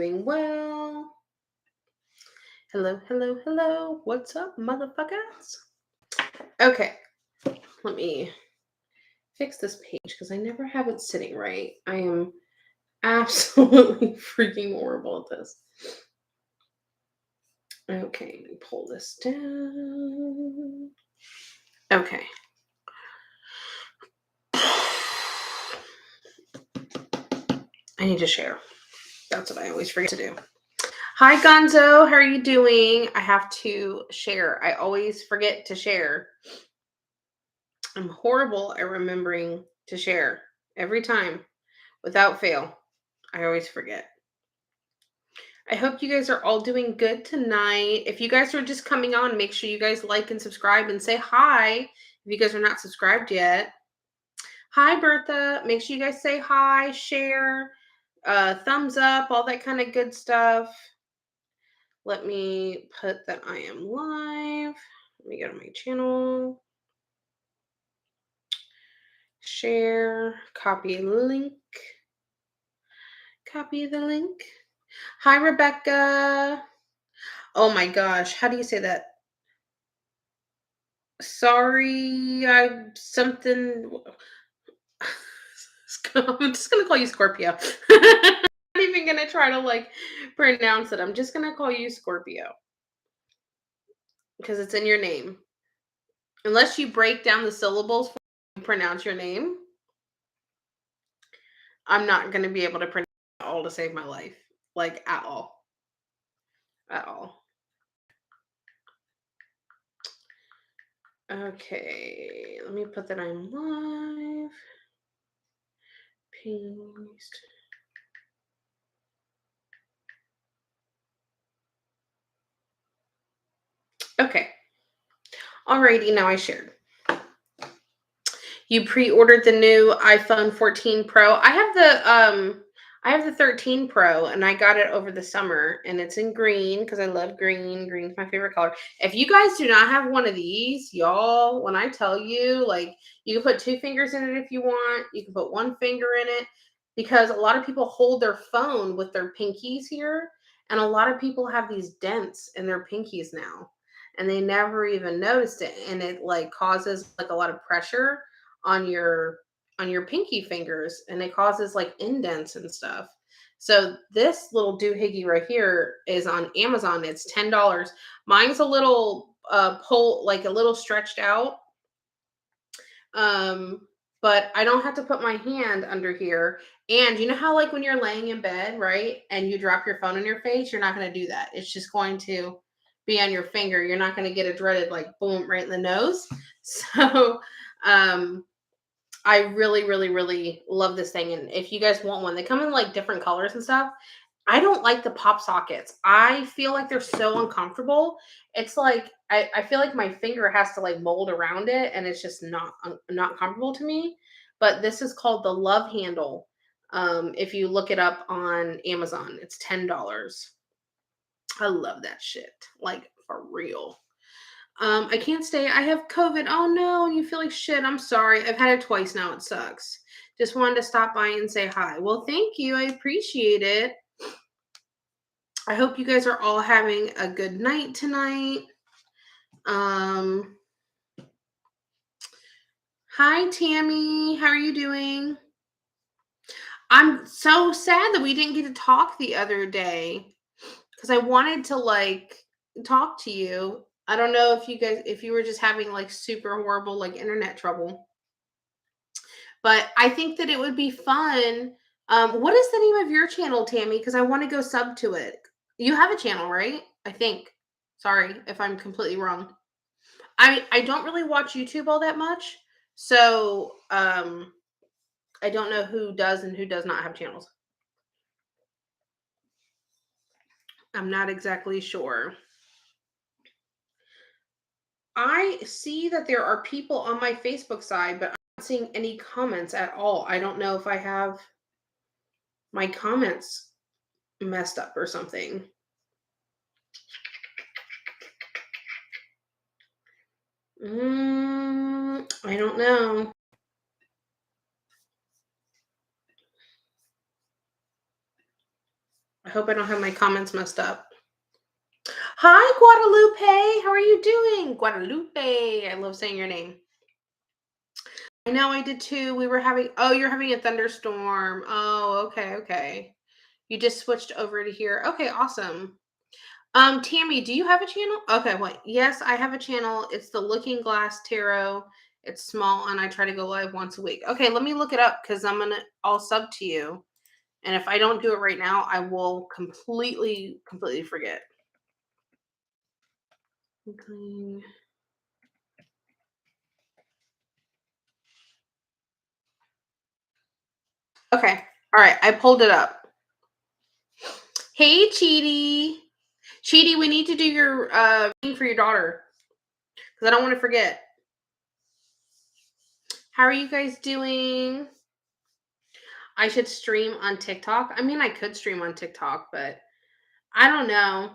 doing well. Hello, hello, hello. What's up, motherfuckers? Okay, let me fix this page because I never have it sitting right. I am absolutely freaking horrible at this. Okay, let me pull this down. Okay. I need to share. That's what I always forget to do. Hi, Gonzo. How are you doing? I have to share. I always forget to share. I'm horrible at remembering to share every time without fail. I always forget. I hope you guys are all doing good tonight. If you guys are just coming on, make sure you guys like and subscribe and say hi if you guys are not subscribed yet. Hi, Bertha. Make sure you guys say hi, share, thumbs up, all that kind of good stuff. Let me put that I am live. Let me go to my channel. Share, copy link. Copy the link. Hi, Rebecca. Oh my gosh. How do you say that? Sorry, I'm something. I'm just going to call you Scorpio. I'm not even going to try to pronounce it. I'm just going to call you Scorpio because it's in your name. Unless you break down the syllables for you to pronounce your name, I'm not going to be able to pronounce it all to save my life. At all. At all. Okay, let me put that I'm live. Paste. Okay. Alrighty, now I shared. You pre-ordered the new iPhone 14 Pro. I have the 13 Pro and I got it over the summer and it's in green because I love green. Green's my favorite color. If you guys do not have one of these, y'all, when I tell you, you can put 2 fingers in it if you want. You can put 1 finger in it because a lot of people hold their phone with their pinkies here, and a lot of people have these dents in their pinkies now and they never even noticed it, and it causes a lot of pressure on your pinky fingers, and it causes indents and stuff. So this little doohickey right here is on Amazon. It's $10. Mine's a little a little stretched out. But I don't have to put my hand under here. And you know how when you're laying in bed, right? And you drop your phone on your face, you're not going to do that. It's just going to be on your finger. You're not going to get a dreaded boom right in the nose. So I really, really, really love this thing. And if you guys want one, they come in different colors and stuff. I don't like the pop sockets. I feel like they're so uncomfortable. It's I feel like my finger has to mold around it, and it's just not comfortable to me. But this is called the Love Handle. If you look it up on Amazon, it's $10. I love that shit. For real. I can't stay. I have COVID. Oh no, you feel like shit. I'm sorry. I've had it twice now. It sucks. Just wanted to stop by and say hi. Well, thank you. I appreciate it. I hope you guys are all having a good night tonight. Hi, Tammy. How are you doing? I'm so sad that we didn't get to talk the other day because I wanted to talk to you. I don't know if you were just having super horrible internet trouble, but I think that it would be fun. What is the name of your channel, Tammy? Because I want to go sub to it. You have a channel, right? I think. Sorry if I'm completely wrong. I don't really watch YouTube all that much, so I don't know who does and who does not have channels. I'm not exactly sure. I see that there are people on my Facebook side, but I'm not seeing any comments at all. I don't know if I have my comments messed up or something. I don't know. hope I don't have my comments messed up. Hi, Guadalupe. How are you doing? Guadalupe. I love saying your name. I know I did too. We were having, oh, you're having a thunderstorm. Oh, okay, okay. You just switched over to here. Okay, awesome. Tammy, do you have a channel? Okay, wait. Yes, I have a channel. It's the Looking Glass Tarot. It's small and I try to go live once a week. Okay, let me look it up because I'll sub to you. And if I don't do it right now, I will completely forget. Okay. Okay. All right. I pulled it up. Hey, Cheaty. Cheaty, we need to do your thing for your daughter because I don't want to forget. How are you guys doing? I should stream on TikTok. I mean, I could stream on TikTok, but I don't know.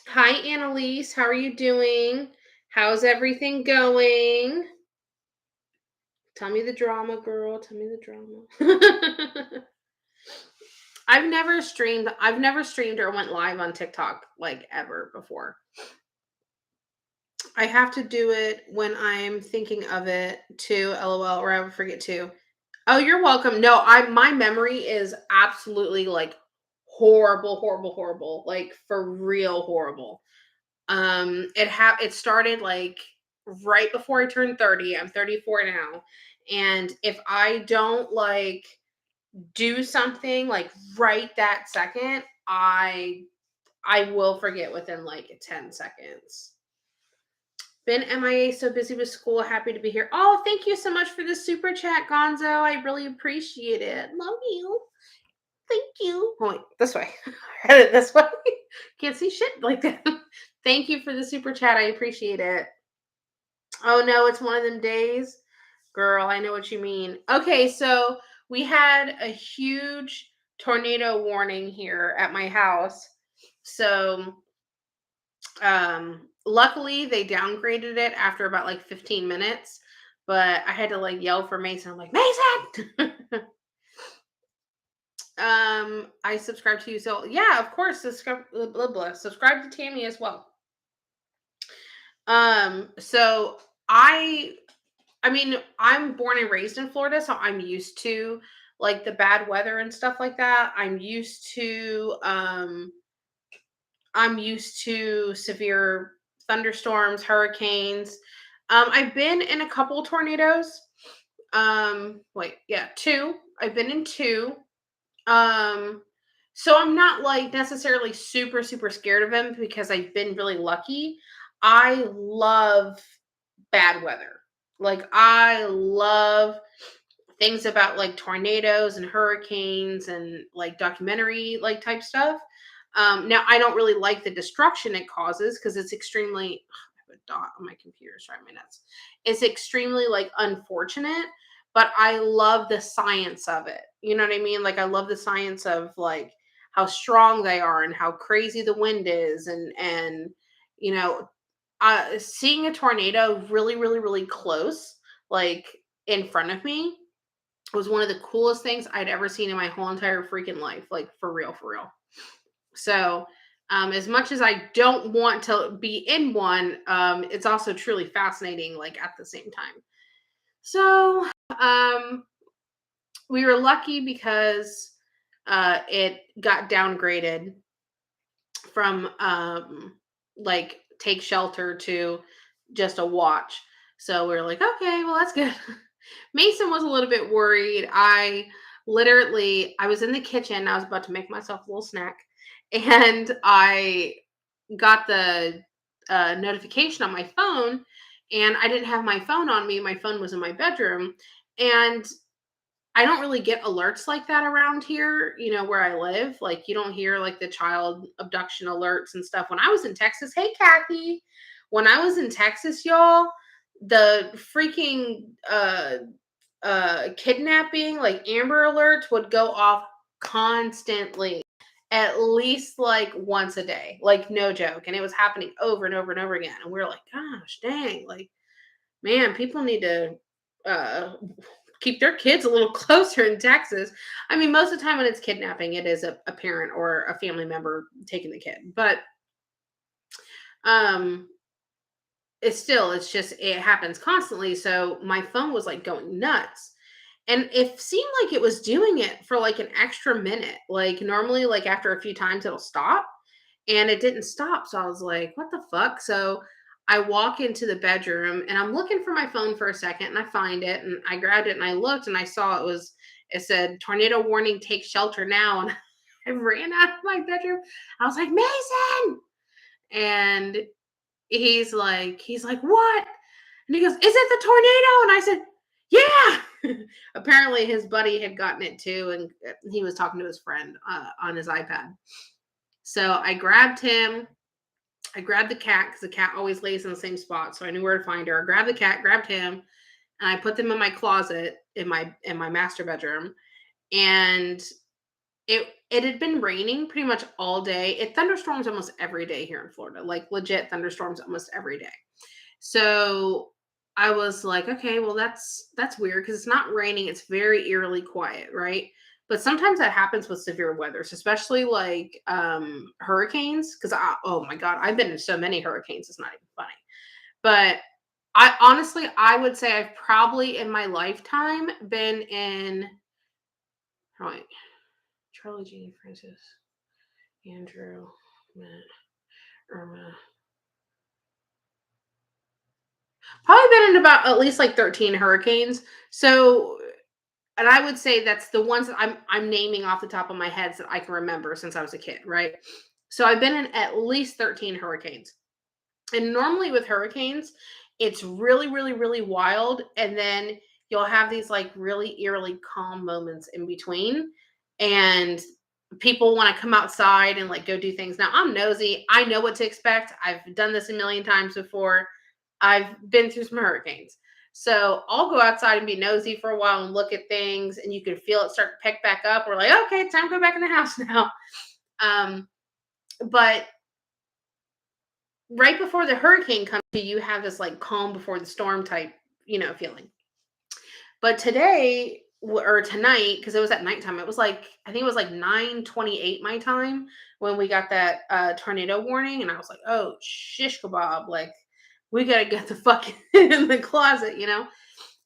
Hi, Annalise. How are you doing? How's everything going? Tell me the drama, girl. Tell me the drama. I've never streamed or went live on TikTok like ever before. I have to do it when I'm thinking of it too, LOL, or I would forget to. Oh, you're welcome. No, my memory is absolutely like horrible, like for real horrible. It started like right before I turned 30. I'm 34 now. And if I don't like do something like right that second, I will forget within like 10 seconds. Been MIA, so busy with school. Happy to be here. Oh, thank you so much for the super chat, Gonzo. I really appreciate it. Love you. Thank you. Oh, wait, this way. I had it this way. Can't see shit like that. Thank you for the super chat. I appreciate it. Oh no, it's one of them days. Girl, I know what you mean. Okay, so we had a huge tornado warning here at my house. So luckily they downgraded it after about like 15 minutes, but I had to like yell for Mason. I'm like, Mason. I subscribe to you, so yeah, of course, subscribe to Tammy as well. So I mean, I'm born and raised in Florida, so I'm used to like the bad weather and stuff like that. I'm used to severe thunderstorms, hurricanes. I've been in a couple tornadoes. Wait, yeah, two. I've been in two. Um, so I'm not like necessarily super scared of them because I've been really lucky. I love bad weather. Like I love things about like tornadoes and hurricanes and like documentary like type stuff. Now I don't really like the destruction it causes because it's extremely I have a dot on my computer, sorry, my nuts. It's extremely like unfortunate, but I love the science of it. You know what I mean? Like I love the science of like how strong they are and how crazy the wind is and you know, seeing a tornado really close, like in front of me, was one of the coolest things I'd ever seen in my whole entire freaking life. Like for real, for real. So, as much as I don't want to be in one, it's also truly fascinating, like at the same time. So, we were lucky because it got downgraded from like take shelter to just a watch. So we were like, okay, well, that's good. Mason was a little bit worried. I was in the kitchen. I was about to make myself a little snack. And I got the notification on my phone. And I didn't have my phone on me. My phone was in my bedroom. And I don't really get alerts like that around here, where I live. Like, you don't hear like the child abduction alerts and stuff. When I was in Texas, hey, Kathy, when I was in Texas, y'all, the freaking kidnapping, like Amber alerts would go off constantly, at least like once a day, like no joke. And it was happening over and over and over again. And we are like, gosh, dang, like, man, people need to keep their kids a little closer in Texas. I mean, most of the time when it's kidnapping, it is a parent or a family member taking the kid. But um it's just it happens constantly. So my phone was like going nuts. And it seemed like it was doing it for like an extra minute. Like normally, like after a few times it'll stop. And it didn't stop. So I was like, what the fuck? So I walk into the bedroom and I'm looking for my phone for a second and I find it and I grabbed it and I looked and I saw it said tornado warning, take shelter now. And I ran out of my bedroom. I was like, Mason. And he's like, what? And he goes, is it the tornado? And I said, yeah. Apparently his buddy had gotten it too. And he was talking to his friend on his iPad. So I grabbed him. I grabbed the cat because the cat always lays in the same spot, so I knew where to find her. I grabbed the cat, grabbed him, and I put them in my closet in my master bedroom. And it had been raining pretty much all day. It thunderstorms almost every day here in Florida, like legit thunderstorms almost every day. So I was like, okay, well that's weird because it's not raining. It's very eerily quiet, right? But sometimes that happens with severe weathers, especially like hurricanes. Because oh my god, I've been in so many hurricanes. It's not even funny. But I honestly, I would say I've probably in my lifetime been in. Oh wait, Charlie, Jeannie, Francis, Andrew, Matt, Irma. Probably been in about at least like 13 hurricanes. So and I would say that's the ones that I'm naming off the top of my head that I can remember since I was a kid, right? So I've been in at least 13 hurricanes. And normally with hurricanes, it's really, really, really wild. And then you'll have these like really eerily calm moments in between. And people want to come outside and like go do things. Now I'm nosy. I know what to expect. I've done this a million times before. I've been through some hurricanes. So I'll go outside and be nosy for a while and look at things, and you can feel it start to pick back up. We're like, okay, time to go back in the house now. Um, but right before the hurricane comes to you, have this like calm before the storm type, feeling. But today or tonight, because it was at nighttime, it was like I think it was like 9:28 my time when we got that tornado warning, and I was like, oh shish kebab, like we gotta get the fuck in the closet.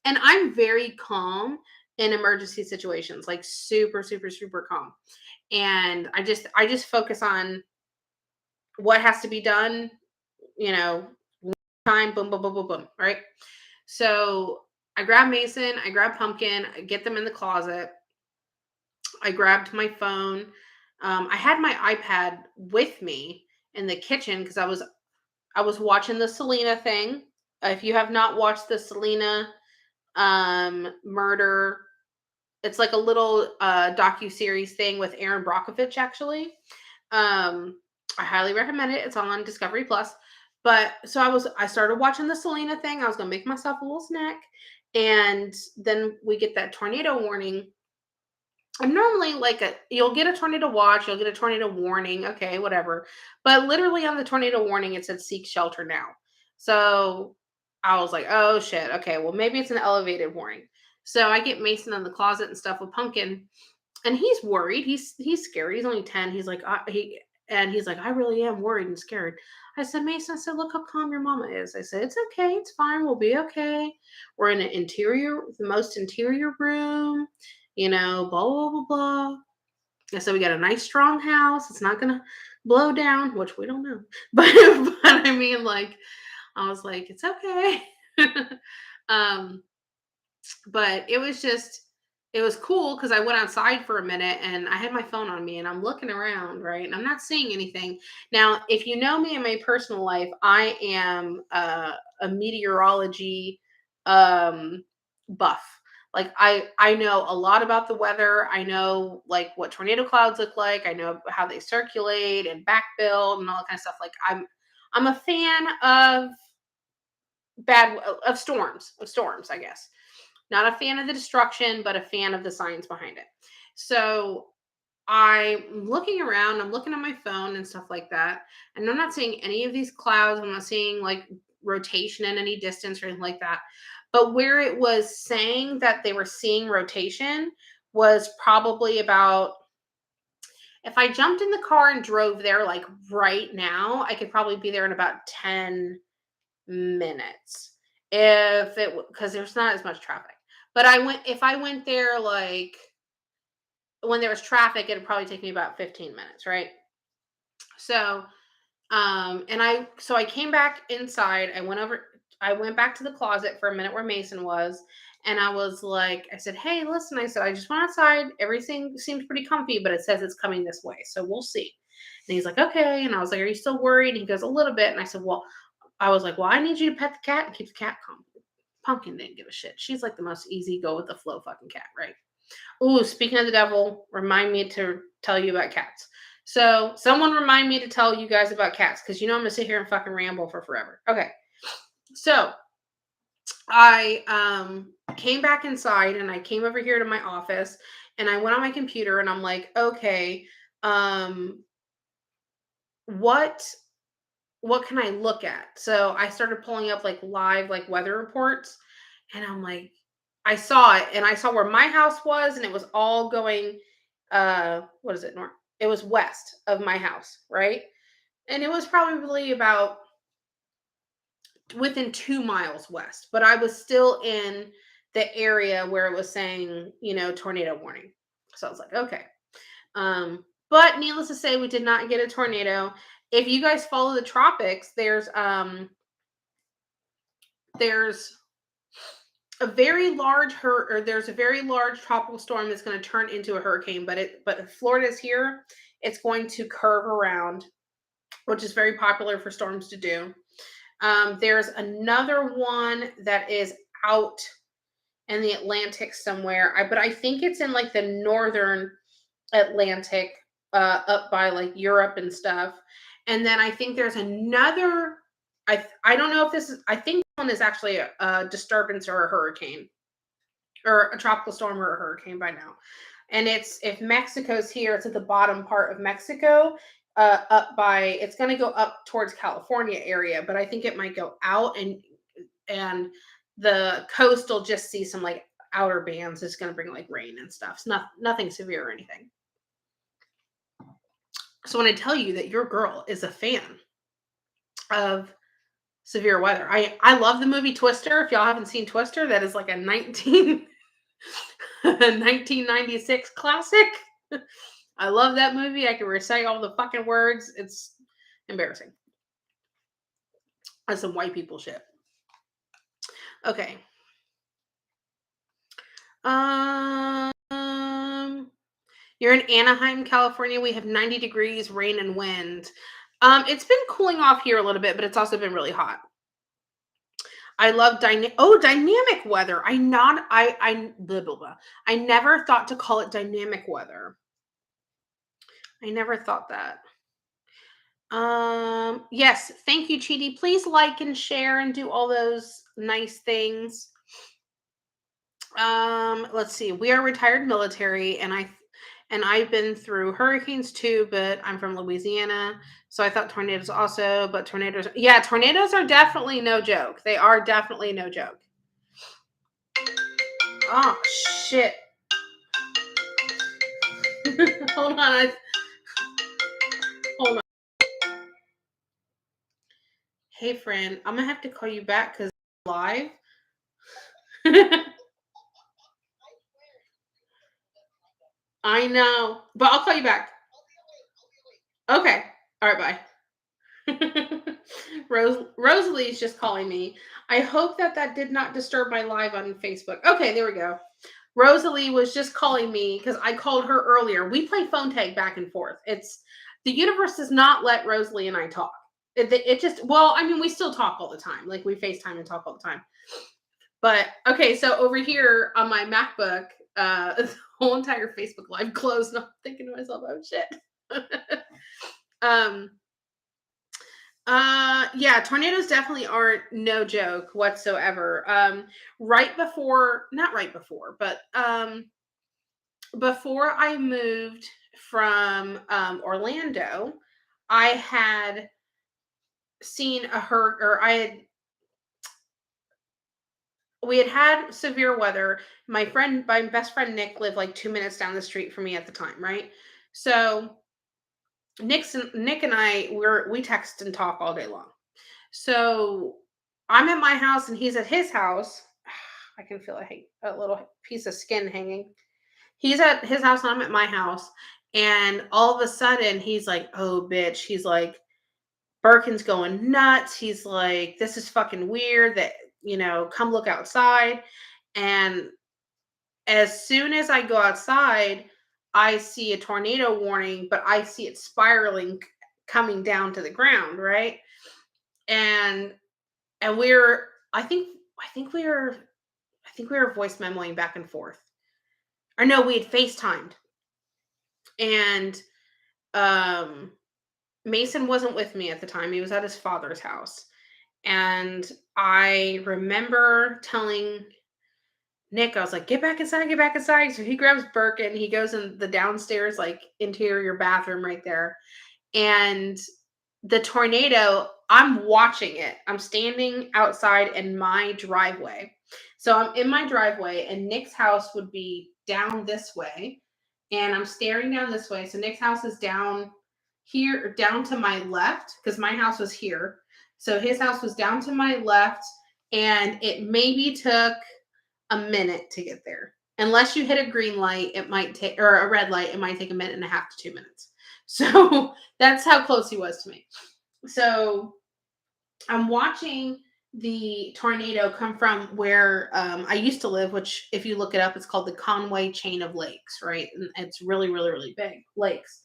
And I'm very calm in emergency situations, like super, super, super calm. And I just focus on what has to be done, you know, time, boom, boom, boom, boom, boom, right? So I grab Mason, I grab Pumpkin, I get them in the closet. I grabbed my phone. I had my iPad with me in the kitchen because I was watching the Selena thing. If you have not watched the Selena murder, it's like a little docu-series thing with Aaron Brockovich actually. I highly recommend it. It's on Discovery Plus. But so I started watching the Selena thing. I was gonna make myself a little snack. And then we get that tornado warning. And normally, like you'll get a tornado watch, you'll get a tornado warning, okay, whatever. But literally on the tornado warning, it said seek shelter now. So I was like, oh shit, okay, well maybe it's an elevated warning. So I get Mason in the closet and stuff with Pumpkin, and he's worried. He's scared. He's only 10. He's like, he's like, I really am worried and scared. I said, Mason, I said, look how calm your mama is. I said, it's okay, it's fine, we'll be okay. We're in the most interior room, blah blah blah blah. I said we got a nice strong house. It's not gonna blow down, which we don't know. But I mean, like, I was like, it's okay. um, but it was cool because I went outside for a minute and I had my phone on me and I'm looking around, right? And I'm not seeing anything. Now, if you know me in my personal life, I am a meteorology um, buff. Like I know a lot about the weather. I know like what tornado clouds look like. I know how they circulate and backbuild and all that kind of stuff. Like I'm a fan of storms, I guess. Not a fan of the destruction, but a fan of the science behind it. So I'm looking around, I'm looking at my phone and stuff like that. And I'm not seeing any of these clouds. I'm not seeing like rotation in any distance or anything like that. But where it was saying that they were seeing rotation was probably about, if I jumped in the car and drove there like right now, I could probably be there in about 10 minutes. If it, because there's not as much traffic. But if I went there like when there was traffic, it'd probably take me about 15 minutes, right? So, I came back inside. I went back to the closet for a minute where Mason was, and I was like, I said, "Hey, listen," I said, "I just went outside. Everything seems pretty comfy, but it says it's coming this way, so we'll see." And he's like, "Okay." And I was like, "Are you still worried?" And he goes, "A little bit." And I said, "Well," I was like, "Well, I need you to pet the cat and keep the cat calm." Pumpkin didn't give a shit. She's like the most easy go with the flow fucking cat, right? Ooh, speaking of the devil, remind me to tell you about cats. So, someone remind me to tell you guys about cats because you know I'm gonna sit here and fucking ramble for forever. Okay, so I came back inside and I came over here to my office and I went on my computer and I'm like, okay, um, what what can I look at? So I started pulling up like live like weather reports and I'm like, I saw it and I saw where my house was and it was all going what is it, north? It was west of my house, right? And it was probably about within 2 miles west, but I was still in the area where it was saying, tornado warning. So I was like, okay. But needless to say, we did not get a tornado. If you guys follow the tropics, there's there's a very large tropical storm that's going to turn into a hurricane, but if Florida's here, it's going to curve around, which is very popular for storms to do. There's another one that is out in the Atlantic somewhere. But I think it's in like the northern Atlantic, up by like Europe and stuff. And then I think there's another. I don't know if this is. I think one is actually a disturbance or a hurricane or a tropical storm or a hurricane by now. And it's if Mexico's here, it's at the bottom part of Mexico, up by. It's going to go up towards California area, but I think it might go out and the coast will just see some like outer bands. It's going to bring like rain and stuff. It's nothing severe or anything. So when I tell you that your girl is a fan of severe weather, I love the movie Twister. If y'all haven't seen Twister, that is like a 1996 classic. I love that movie. I can recite all the fucking words. It's embarrassing. That's some white people shit. Okay. You're in Anaheim, California. We have 90 degrees, rain and wind. It's been cooling off here a little bit, but it's also been really hot. I love dynamic weather. Blah, blah, blah. I never thought to call it dynamic weather. I never thought that. Yes, thank you, Chidi. Please like and share and do all those nice things. Let's see. We are retired military, and I've been through hurricanes too, but I'm from Louisiana, so I thought tornadoes also, but tornadoes are definitely no joke. They are definitely no joke. Oh shit. Hold on. Hold on. Hey friend, I'm gonna have to call you back because live. I know, but I'll call you back. Okay. All right. Bye. Rosalie's just calling me. I hope that did not disturb my live on Facebook. Okay, there we go. Rosalie was just calling me because I called her earlier. We play phone tag back and forth. It's the universe does not let Rosalie and I talk. It just, well, I mean, we still talk all the time. Like we FaceTime and talk all the time. But okay, so over here on my MacBook, the whole entire Facebook live closed, and I'm thinking to myself, oh shit. Yeah, tornadoes definitely aren't no joke whatsoever. Right before, not right before, but before I moved from Orlando, I had seen a hurricane, or we had severe weather. My best friend Nick lived like 2 minutes down the street from me at the time, right? So Nick and I we text and talk all day long. So I'm at my house and he's at his house. I can feel a little piece of skin hanging. He's at his house and I'm at my house. And all of a sudden he's like, oh bitch. He's like, Birkin's going nuts. He's like, this is fucking weird that, come look outside. And as soon as I go outside, I see a tornado warning, but I see it spiraling coming down to the ground, right? And and we're I think we were I think we were voice memoing back and forth. Or no, we had FaceTimed. And um Mason wasn't with me at the time. He was at his father's house. And I remember telling Nick, I was like, get back inside, get back inside. So he grabs Birkin, he goes in the downstairs, like interior bathroom right there. And the tornado, I'm watching it. I'm standing outside in my driveway. So I'm in my driveway, and Nick's house would be down this way. And I'm staring down this way. So Nick's house is down here, down to my left, because my house was here. So his house was down to my left. And it maybe took a minute to get there. Unless you hit a green light, it might take, or a red light, it might take a minute and a half to 2 minutes. So that's how close he was to me. So I'm watching the tornado come from where I used to live, which, if you look it up, it's called the Conway Chain of Lakes, right? And it's really, really, really big lakes.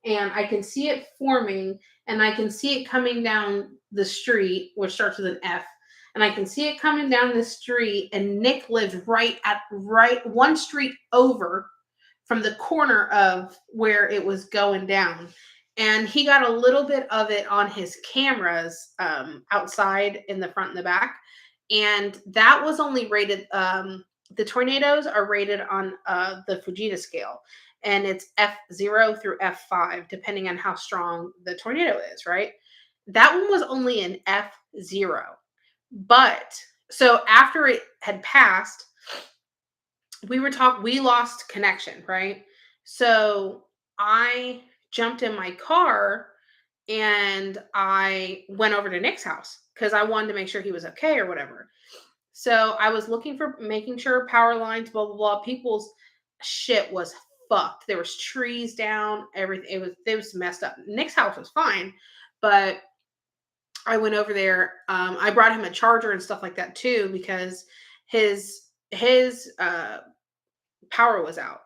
And I can see it forming, and I can see it coming down the street, which starts with an F. And I can see it coming down the street, and Nick lived right one street over from the corner of where it was going down. And he got a little bit of it on his cameras outside in the front and the back. And that was only rated, the tornadoes are rated on the Fujita scale. And it's F0 through F5, depending on how strong the tornado is, right? That one was only an F0. But so after it had passed, we lost connection, right? So I jumped in my car and I went over to Nick's house because I wanted to make sure he was okay or whatever. So I was looking for, making sure power lines, blah blah blah. People's shit was fucked. There was trees down, everything. It was messed up. Nick's house was fine, but I went over there. I brought him a charger and stuff like that too, because his power was out.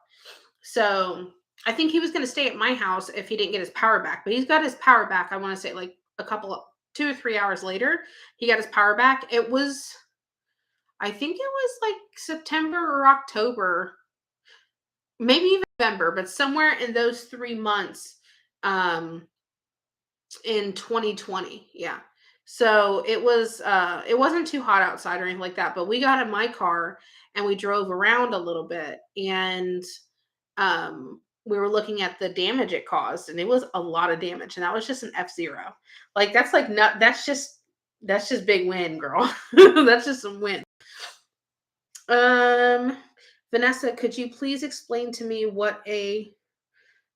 So I think he was going to stay at my house if he didn't get his power back, but he's got his power back. I want to say like a couple of 2 or 3 hours later, he got his power back. I think it was like September or October, maybe even November, but somewhere in those 3 months, um, in 2020. Yeah. So it wasn't too hot outside or anything like that, but we got in my car and we drove around a little bit, and we were looking at the damage it caused, and it was a lot of damage, and that was just an F0. Like that's like not that's just big win, girl. That's just some win. Um Vanessa, could you please explain to me what a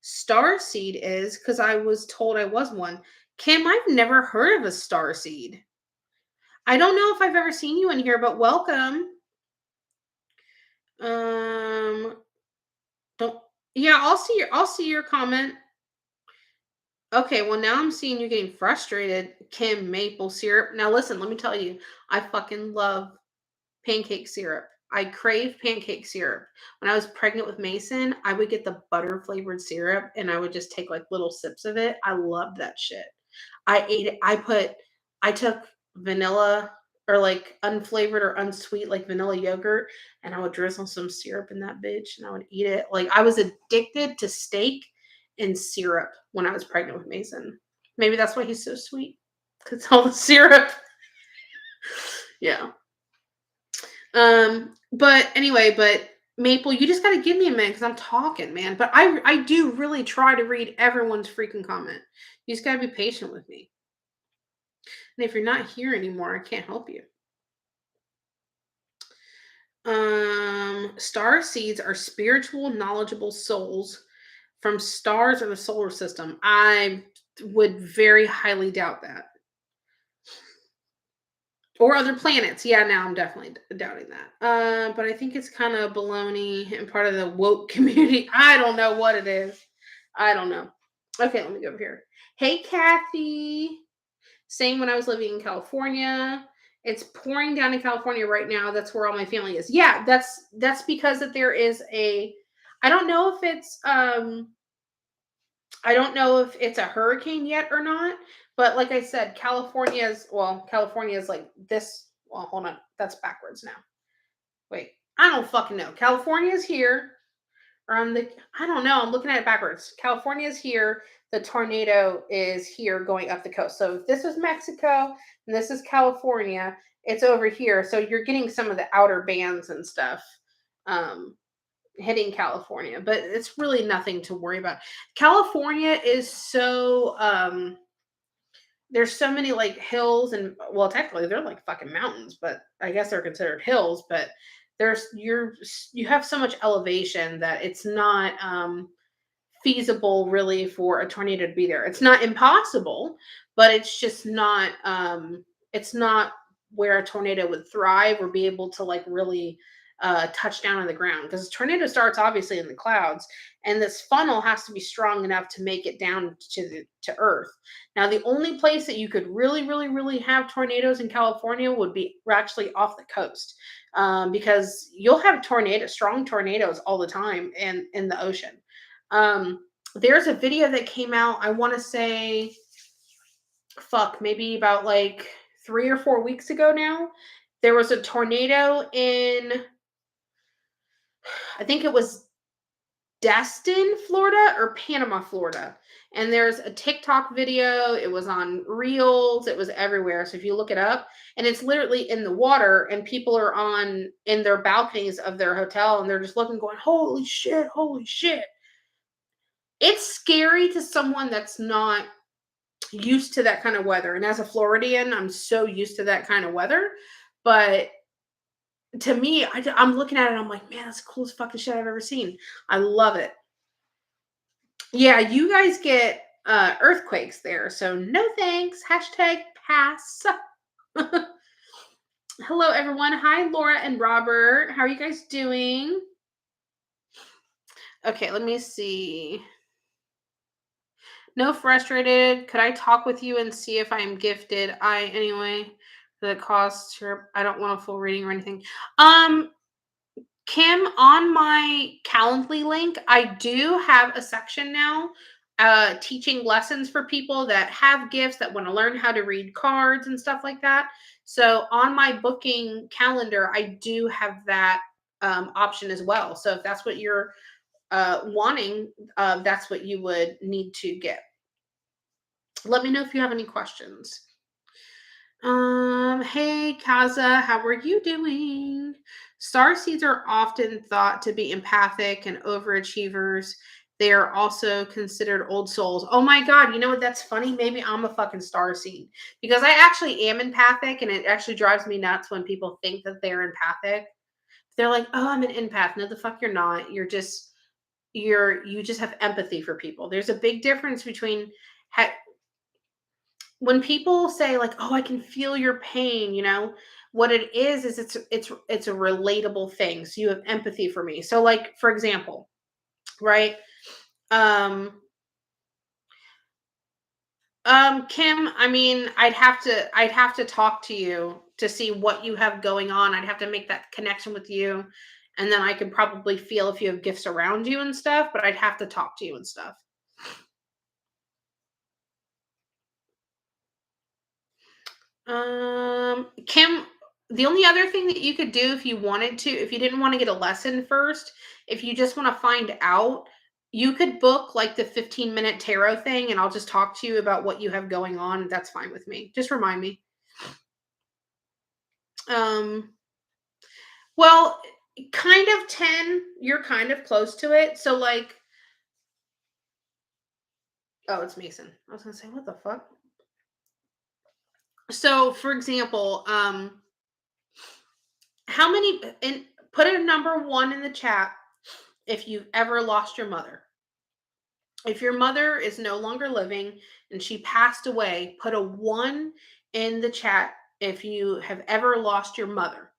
star seed is? Because I was told I was one. Kim, I've never heard of a star seed. I don't know if I've ever seen you in here, but welcome. Um, don't. Yeah, I'll see your comment. Okay, well now I'm seeing you getting frustrated, Kim. Maple syrup. Now listen, let me tell you, I fucking love pancake syrup. I crave pancake syrup. When I was pregnant with Mason, I would get the butter flavored syrup and I would just take like little sips of it. I loved that shit. I ate it. I took vanilla, or like unflavored or unsweet, like vanilla yogurt, and I would drizzle some syrup in that bitch and I would eat it. Like I was addicted to steak and syrup when I was pregnant with Mason. Maybe that's why he's so sweet. Cause all the syrup. Yeah. But anyway, but Maple, you just gotta give me a minute because I'm talking, man. But I do really try to read everyone's freaking comment. You just gotta be patient with me. And if you're not here anymore, I can't help you. Star seeds are spiritual, knowledgeable souls from stars or the solar system. I would very highly doubt that. Or other planets. Yeah, now I'm definitely doubting that. But I think it's kind of baloney and part of the woke community. I don't know what it is. I don't know. Okay, let me go over here. Hey, Kathy. Same when I was living in California. It's pouring down in California right now. That's where all my family is. Yeah, that's because that there is a. I don't know if it's I don't know if it's a hurricane yet or not, but like I said, California is like this. Well, hold on, that's backwards now. Wait, I don't fucking know. California is here. Or on the, I don't know. I'm looking at it backwards. California is here. The tornado is here going up the coast. So if this is Mexico and this is California, it's over here. So you're getting some of the outer bands and stuff. Um, hitting California, but it's really nothing to worry about. California is so there's so many like hills and well technically they're like fucking mountains, but I guess they're considered hills, but you have so much elevation that it's not feasible really for a tornado to be there. It's not impossible, but it's just not it's not where a tornado would thrive or be able to like really touch down on the ground because a tornado starts obviously in the clouds and this funnel has to be strong enough to make it down to earth. Now the only place that you could really have tornadoes in California would be actually off the coast, because you'll have strong tornadoes all the time in the ocean. um, there's a video that came out, I want to say, fuck, maybe about like 3 or 4 weeks ago now. There was a tornado in, I think it was Destin, Florida or Panama, Florida. And there's a TikTok video. It was on Reels. It was everywhere. So if you look it up, and it's literally in the water, and people are on in their balconies of their hotel, and they're just looking, going, "Holy shit! Holy shit!" It's scary to someone that's not used to that kind of weather. And as a Floridian, I'm so used to that kind of weather. But to me, I'm looking at it, I'm like, man, that's the coolest fucking shit I've ever seen. I love it. Yeah, you guys get earthquakes there. So no thanks. Hashtag pass. Hello, everyone. Hi, Laura and Robert. How are you guys doing? Okay, let me see. No, frustrated. Could I talk with you and see if I'm gifted? Anyway, the cost. Sure, I don't want a full reading or anything. Kim, on my Calendly link, I do have a section now, teaching lessons for people that have gifts that want to learn how to read cards and stuff like that. So on my booking calendar, I do have that option as well. So if that's what you're wanting, that's what you would need to get. Let me know if you have any questions. Hey Kaza, how are you doing? Starseeds are often thought to be empathic and overachievers. They are also considered old souls. Oh my god, you know what? That's funny. Maybe I'm a fucking starseed because I actually am empathic, and it actually drives me nuts when people think that they're empathic. They're like, "Oh, I'm an empath." No, the fuck you're not. You just have empathy for people. There's a big difference between when people say like, "Oh, I can feel your pain," what it is it's a relatable thing. So you have empathy for me. So like for example, right? Um Kim, I mean, I'd have to talk to you to see what you have going on. I'd have to make that connection with you, and then I could probably feel if you have gifts around you and stuff, but I'd have to talk to you and stuff. Kim, the only other thing that you could do if you wanted to, if you didn't want to get a lesson first, if you just want to find out, you could book like the 15-minute tarot thing and I'll just talk to you about what you have going on. That's fine with me. Just remind me. Um, well, kind of 10, you're kind of close to it. So like, oh, it's Mason. I was gonna say, what the fuck? So for example, how many and Put a number one in the chat if you've ever lost your mother. If your mother is no longer living and she passed away, put a one in the chat if you have ever lost your mother.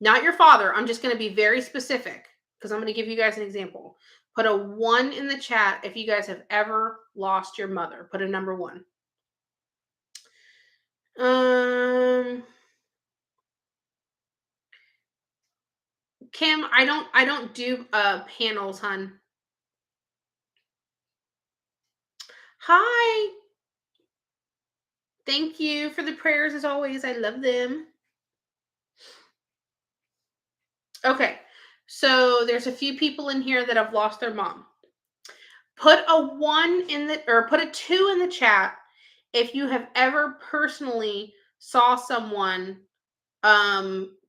Not your father. I'm just going to be very specific because I'm going to give you guys an example. Put a one in the chat if you guys have ever lost your mother. Put a number one. Kim, I don't do panels, hun. Hi. Thank you for the prayers as always. I love them. Okay. So there's a few people in here that have lost their mom. Put a one in the or put a two in the chat if you have ever personally saw someone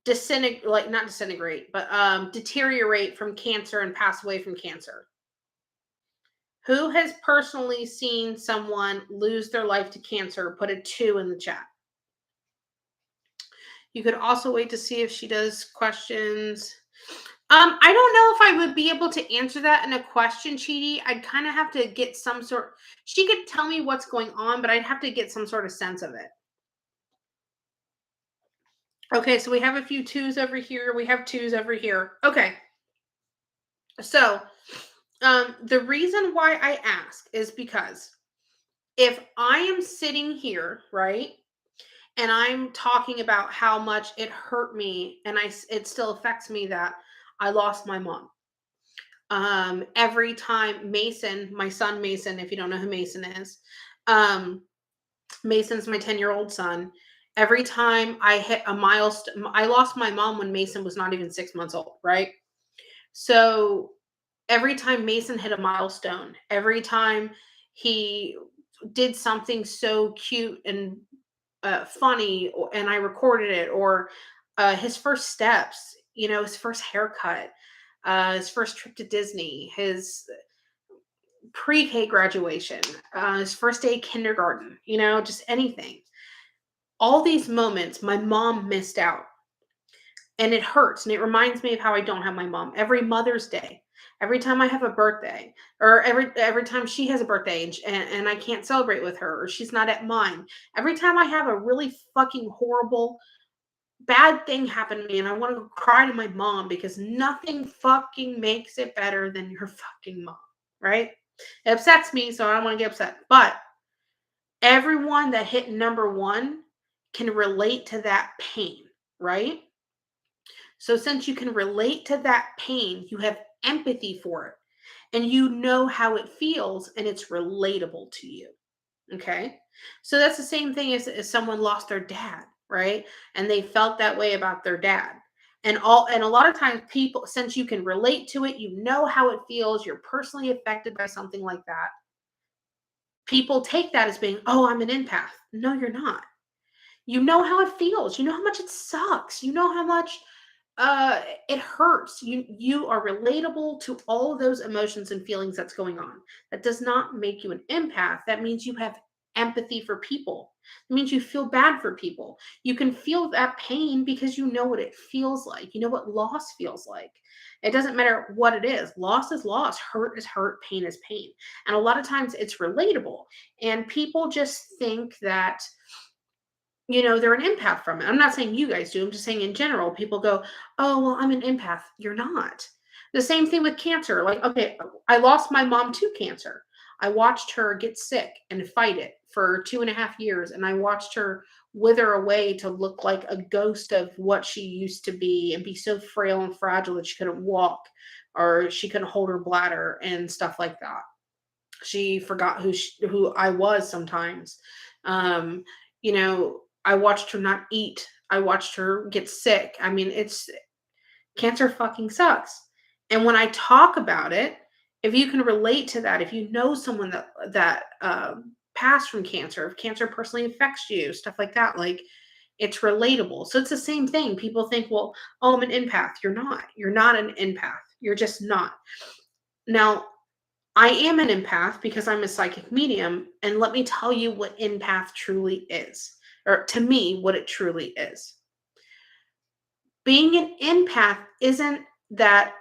disintegrate, like not disintegrate, but deteriorate from cancer and pass away from cancer. Who has personally seen someone lose their life to cancer? Put a two in the chat. You could also wait to see if she does questions. I don't know if I would be able to answer that in a question, Cheaty. I'd kind of have to get some sort. She could tell me what's going on, but I'd have to get some sort of sense of it. Okay, so we have a few twos over here. We have twos over here. Okay. So, the reason why I ask is because if I am sitting here, right, and I'm talking about how much it hurt me and it still affects me that I lost my mom. Every time Mason, my son Mason, if you don't know who Mason is, Mason's my 10-year-old son. Every time I hit a milestone, I lost my mom when Mason was not even 6 months old, right? So every time Mason hit a milestone, every time he did something so cute and funny, and I recorded it, or his first steps, his first haircut, his first trip to Disney, his pre-K graduation, his first day of kindergarten, just anything. All these moments, my mom missed out. And it hurts. And it reminds me of how I don't have my mom. Every Mother's Day, every time I have a birthday, or every time she has a birthday and I can't celebrate with her, or she's not at mine. Every time I have a really fucking horrible, bad thing happen to me and I want to cry to my mom because nothing fucking makes it better than your fucking mom, right? It upsets me, so I don't want to get upset. But everyone that hit number one can relate to that pain, right? So since you can relate to that pain, you have empathy for it and you know how it feels and it's relatable to you. Okay. So that's the same thing as someone lost their dad, right? And they felt that way about their dad. And a lot of times people, since you can relate to it, you know how it feels, you're personally affected by something like that. People take that as being, oh, I'm an empath. No, you're not. You know how it feels. You know how much it sucks. You know how much it hurts. You are relatable to all of those emotions and feelings that's going on. That does not make you an empath. That means you have empathy for people. It means you feel bad for people. You can feel that pain because you know what it feels like. You know what loss feels like. It doesn't matter what it is. Loss is loss. Hurt is hurt. Pain is pain. And a lot of times it's relatable. And people just think that they're an empath from it. I'm not saying you guys do. I'm just saying in general, people go, oh, well, I'm an empath. You're not. The same thing with cancer. Like, okay, I lost my mom to cancer. I watched her get sick and fight it for 2.5 years. And I watched her wither away to look like a ghost of what she used to be and be so frail and fragile that she couldn't walk or she couldn't hold her bladder and stuff like that. She forgot who I was sometimes. Um, I watched her not eat. I watched her get sick. I mean, cancer fucking sucks. And when I talk about it, if you can relate to that, if you know someone that passed from cancer, if cancer personally affects you, stuff like that, like it's relatable. So it's the same thing. People think, well, oh, I'm an empath. You're not. You're not an empath. You're just not. Now, I am an empath because I'm a psychic medium. And let me tell you what empath truly is, or to me, what it truly is. Being an empath isn't that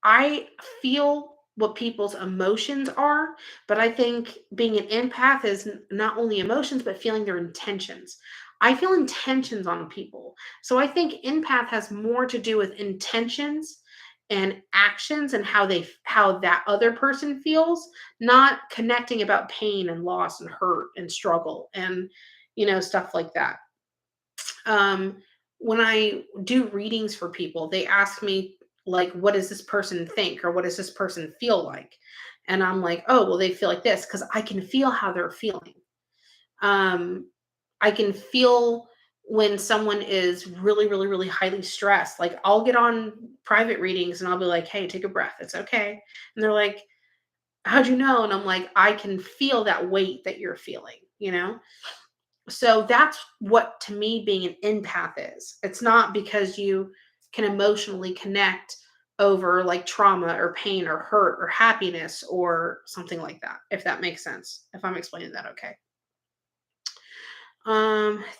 I feel what people's emotions are, but I think being an empath is not only emotions, but feeling their intentions. I feel intentions on people. So I think empath has more to do with intentions and actions and how that other person feels, not connecting about pain and loss and hurt and struggle and stuff like that. um, when I do readings for people, they ask me, like, what does this person think or what does this person feel like? And I'm like, oh, well, they feel like this because I can feel how they're feeling. Um, I can feel when someone is really, really, really highly stressed. Like, I'll get on private readings and I'll be like, hey, take a breath. It's okay. And they're like, how'd you know? And I'm like, I can feel that weight that you're feeling. So that's what, to me, being an empath is. It's not because you can emotionally connect over like trauma or pain or hurt or happiness or something like that, if that makes sense. If I'm explaining that okay.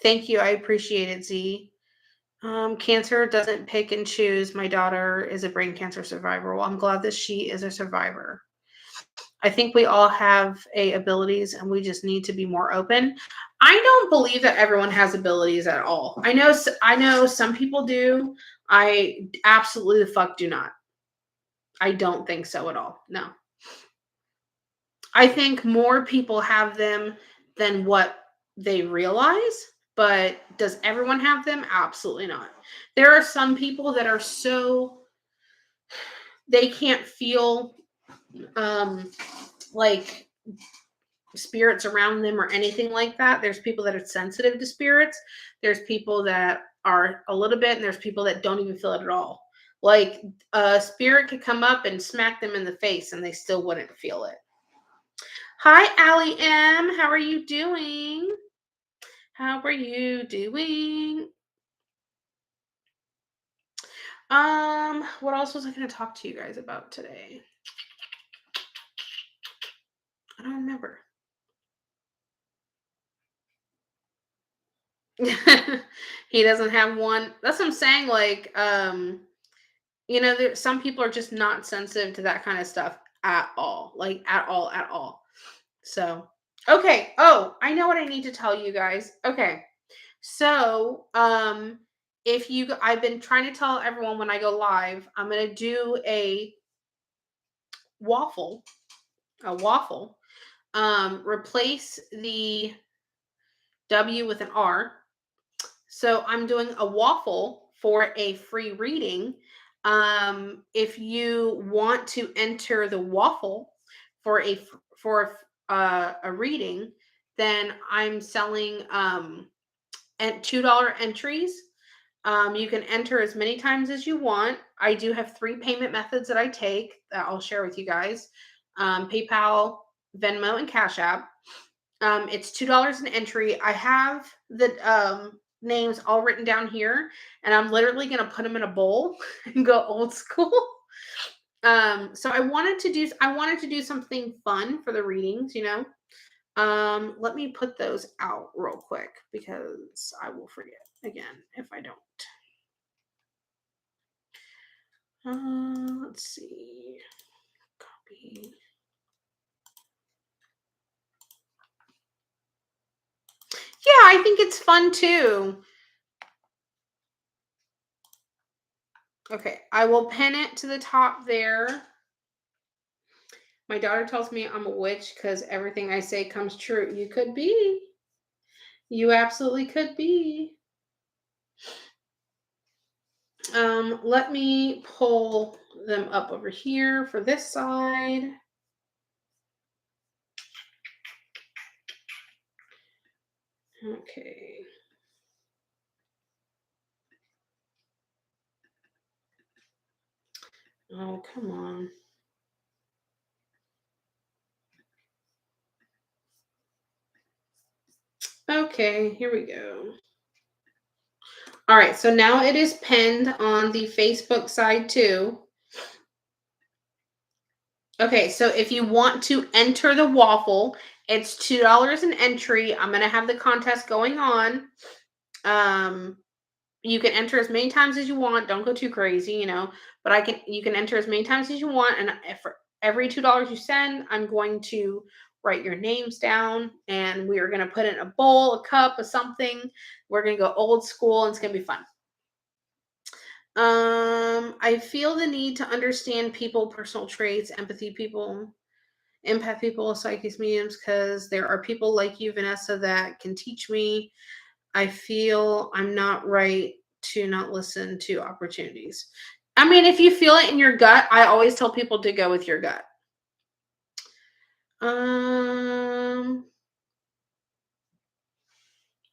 Thank you. I appreciate it, Z. Cancer doesn't pick and choose. My daughter is a brain cancer survivor. Well, I'm glad that she is a survivor. I think we all have abilities and we just need to be more open. I don't believe that everyone has abilities at all. I know some people do. I absolutely the fuck do not. I don't think so at all. No. I think more people have them than what they realize, but does everyone have them? Absolutely not. There are some people that are so they can't feel um like spirits around them or anything like that. There's people that are sensitive to spirits. There's people that are a little bit, and there's people that don't even feel it at all. Like a spirit could come up and smack them in the face and they still wouldn't feel it. Hi, Allie M. How are you doing? How are you doing? What else was I going to talk to you guys about today? I don't remember. He doesn't have one. That's what I'm saying. Like, some people are just not sensitive to that kind of stuff at all. Like at all, at all. So, okay. Oh, I know what I need to tell you guys. Okay. So, I've been trying to tell everyone when I go live, I'm going to do waffle, a waffle. Replace the W with an R. So I'm doing a waffle for a free reading. If you want to enter the waffle for a reading, then I'm selling at $2 entries. You can enter as many times as you want. I do have 3 payment methods that I take that I'll share with you guys: PayPal, Venmo, and Cash App. It's $2 an entry. I have the names all written down here, and I'm literally gonna put them in a bowl and go old school. So I wanted to do something fun for the readings. Let me put those out real quick because I will forget again if I don't. Let's see. Copy. Yeah, I think it's fun too. Okay, I will pin it to the top there. My daughter tells me I'm a witch because everything I say comes true. You could be. You absolutely could be. Let me pull them up over here for this side. Okay. Oh, come on. Okay, here we go. All right, so now it is pinned on the Facebook side too. Okay, so if you want to enter the waffle, it's $2 an entry. I'm gonna have the contest going on. Um, You can enter as many times as you want. Don't go too crazy, but you can enter as many times as you want. And for every $2 you send, I'm going to write your names down and we are going to put it in a bowl, a cup, or something. We're going to go old school and it's going to be fun. I feel the need to understand people, personal traits, empathy people, empath people, psychics, mediums, because there are people like you, Vanessa, that can teach me. I feel I'm not right to not listen to opportunities. I mean, if you feel it in your gut, I always tell people to go with your gut. Oh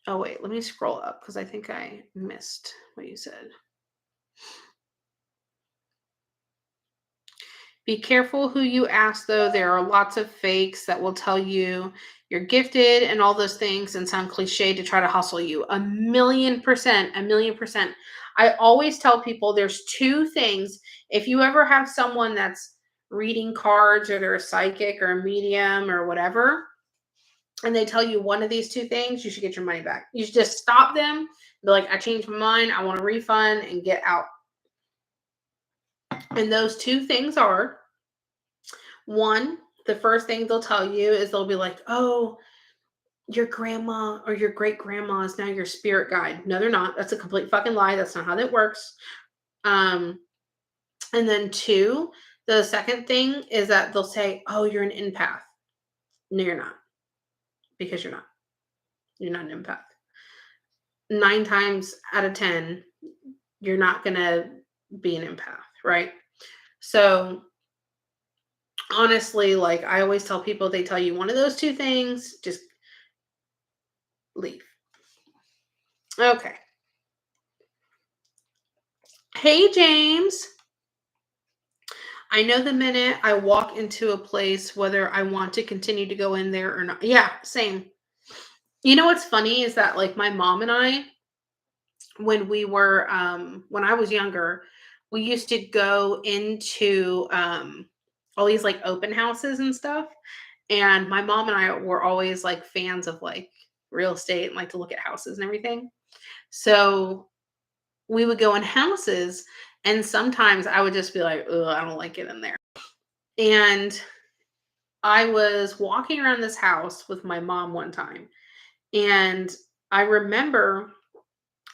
wait, let me scroll up because I think I missed what you said. Be careful who you ask, though. There are lots of fakes that will tell you you're gifted and all those things and sound cliche to try to hustle you. 1,000,000%, 1,000,000%. I always tell people there's two things. If you ever have someone that's reading cards or they're a psychic or a medium or whatever, and they tell you one of these two things, you should get your money back. You should just stop them, be like, I changed my mind, I want a refund, and get out. And those two things are one, the first thing they'll tell you is they'll be like, oh, your grandma or your great grandma is now your spirit guide. No, they're not. That's a complete fucking lie. That's not how that works. Um, and then two, the second thing is that they'll say, oh, you're an empath. No, you're not. Because you're not. You're not an empath. 9 times out of 10, you're not going to be an empath, right? So honestly, like I always tell people, they tell you one of those two things, just leave. Okay. Hey, James. I know the minute I walk into a place, whether I want to continue to go in there or not. Yeah, same. You know what's funny is that like my mom and I, when I was younger, we used to go into all these like open houses and stuff. And my mom and I were always like fans of like real estate and like to look at houses and everything. So we would go in houses and sometimes I would just be like, "Ugh, I don't like it in there." And I was walking around this house with my mom one time, and I remember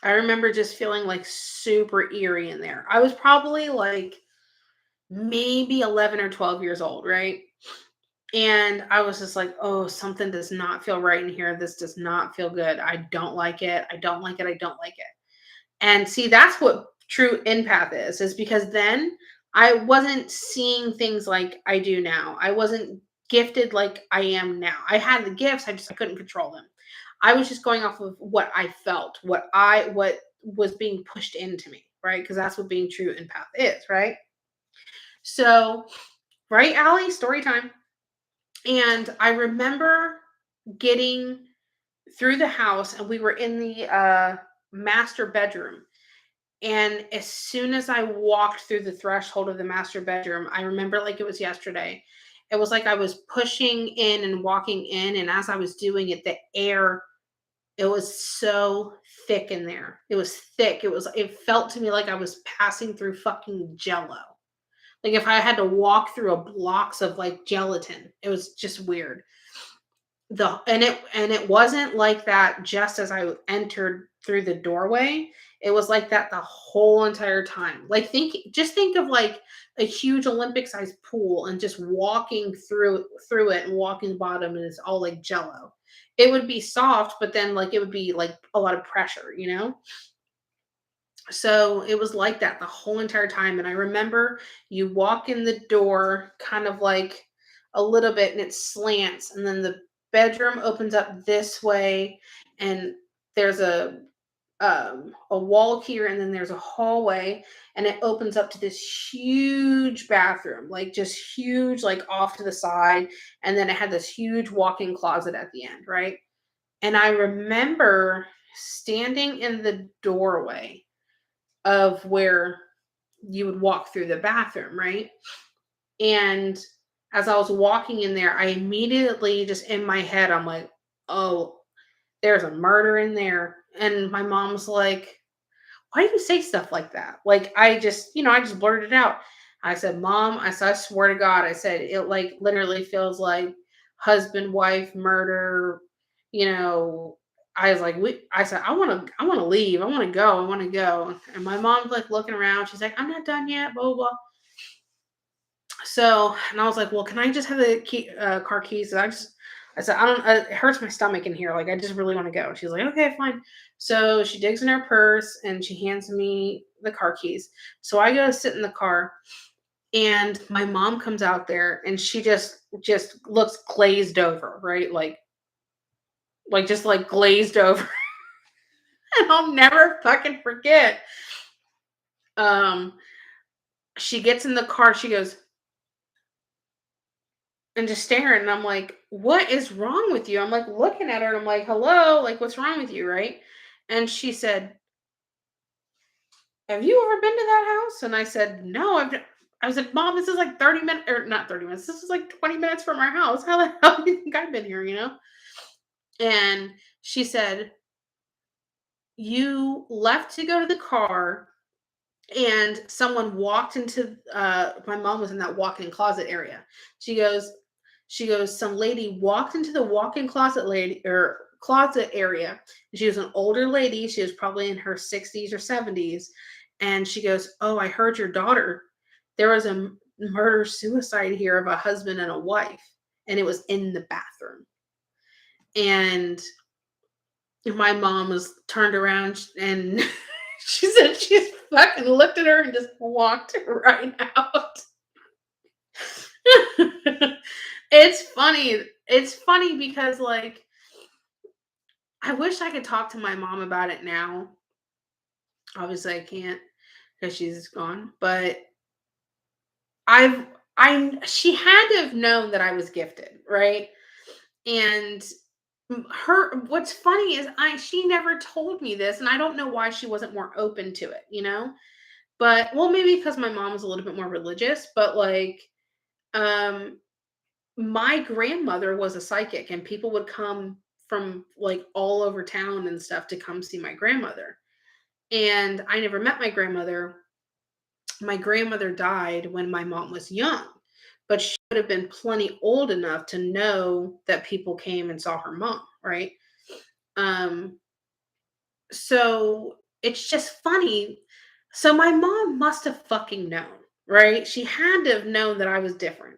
I remember just feeling like super eerie in there. I was probably like maybe 11 or 12 years old, right? And I was just like, "Oh, something does not feel right in here. This does not feel good. I don't like it. I don't like it. I don't like it." And see, that's what true empath is because then I wasn't seeing things like I do now. I wasn't gifted like I am now. I had the gifts, I couldn't control them. I was just going off of what I felt, what was being pushed into me, right? Because that's what being true empath is, right? So, right, Allie, story time. And I remember getting through the house and we were in the master bedroom. And as soon as I walked through the threshold of the master bedroom, I remember like it was yesterday. It was like I was pushing in and walking in. And as I was doing it, the air, it was so thick in there. It was thick. It felt to me like I was passing through fucking jello. Like if I had to walk through a blocks of like gelatin. It was just weird. It wasn't like that just as I entered through the doorway. It was like that the whole entire time. Like think of like a huge Olympic sized pool and just walking through it and walking the bottom and it's all like jello. It would be soft, but then like it would be like a lot of pressure, you know? So it was like that the whole entire time. And I remember you walk in the door kind of like a little bit and it slants, and then the bedroom opens up this way, and there's a wall here, and then there's a hallway, and it opens up to this huge bathroom, like just huge, like off to the side, and then it had this huge walk-in closet at the end, right? And I remember standing in the doorway of where you would walk through the bathroom, right? And as I was walking in there, I immediately just in my head, I'm like, oh, there's a murder in there. And my mom's like, why do you say stuff like that? Like, I just blurted it out. I said, Mom, I swear to God, I said, it like literally feels like husband, wife, murder, you know. I was like, I said, I want to leave. I want to go. And my mom's like looking around. She's like, I'm not done yet, blah, blah, blah. So, and I was like, well, can I just have the car keys? I said, I don't, it hurts my stomach in here. Like, I just really want to go. She's like, okay, fine. So she digs in her purse and she hands me the car keys. So I go to sit in the car and my mom comes out there and she just looks glazed over, right? Like just like glazed over. And I'll never fucking forget. Um, she gets in the car, she goes, and just staring. And I'm like, what is wrong with you? I'm like looking at her and I'm like, hello, like, what's wrong with you? Right. And she said, have you ever been to that house? And I said, no, I said, Mom, this is like 30 minutes, or not 30 minutes. This is like 20 minutes from our house. How the hell do you think I've been here, you know? And she said, you left to go to the car and someone walked into my mom was in that walk-in closet area. She goes some lady walked into the walk-in closet area. She was an older lady. She was probably in her 60s or 70s. And she goes, oh, I heard your daughter. There was a murder suicide here of a husband and a wife. And it was in the bathroom. And my mom was turned around and she said she fucking looked at her and just walked right out. It's funny. It's funny because, like, I wish I could talk to my mom about it now. Obviously, I can't because she's gone. But I've, she had to have known that I was gifted, right? And what's funny is she never told me this, and I don't know why she wasn't more open to it, you know? But, well, maybe because my mom was a little bit more religious, but like, um, my grandmother was a psychic and people would come from like all over town and stuff to come see my grandmother. And I never met my grandmother. My grandmother died when my mom was young, but she would have been plenty old enough to know that people came and saw her mom, right? Um, so it's just funny. So my mom must have fucking known, right? She had to have known that I was different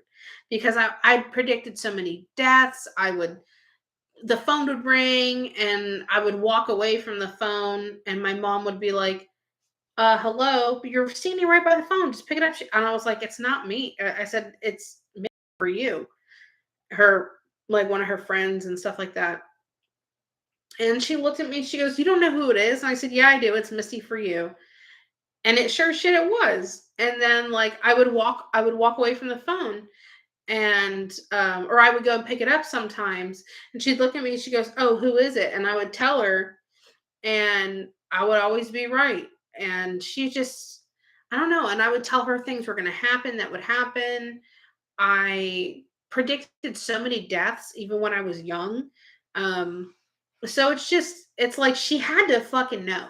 because I predicted so many deaths. The phone would ring and I would walk away from the phone and my mom would be like, hello, but you're standing right by the phone. Just pick it up. And I was like, it's not me. I said, it's me for you. Her, like one of her friends and stuff like that. And she looked at me. She goes, you don't know who it is? And I said, yeah, I do. It's Misty for you. And it sure shit it was. And then like I would walk away from the phone and or I would go and pick it up sometimes. And she'd look at me and she goes, oh, who is it? And I would tell her and I would always be right. And she just, I don't know. And I would tell her things were gonna happen that would happen. I predicted so many deaths even when I was young. Um, so it's like she had to fucking know.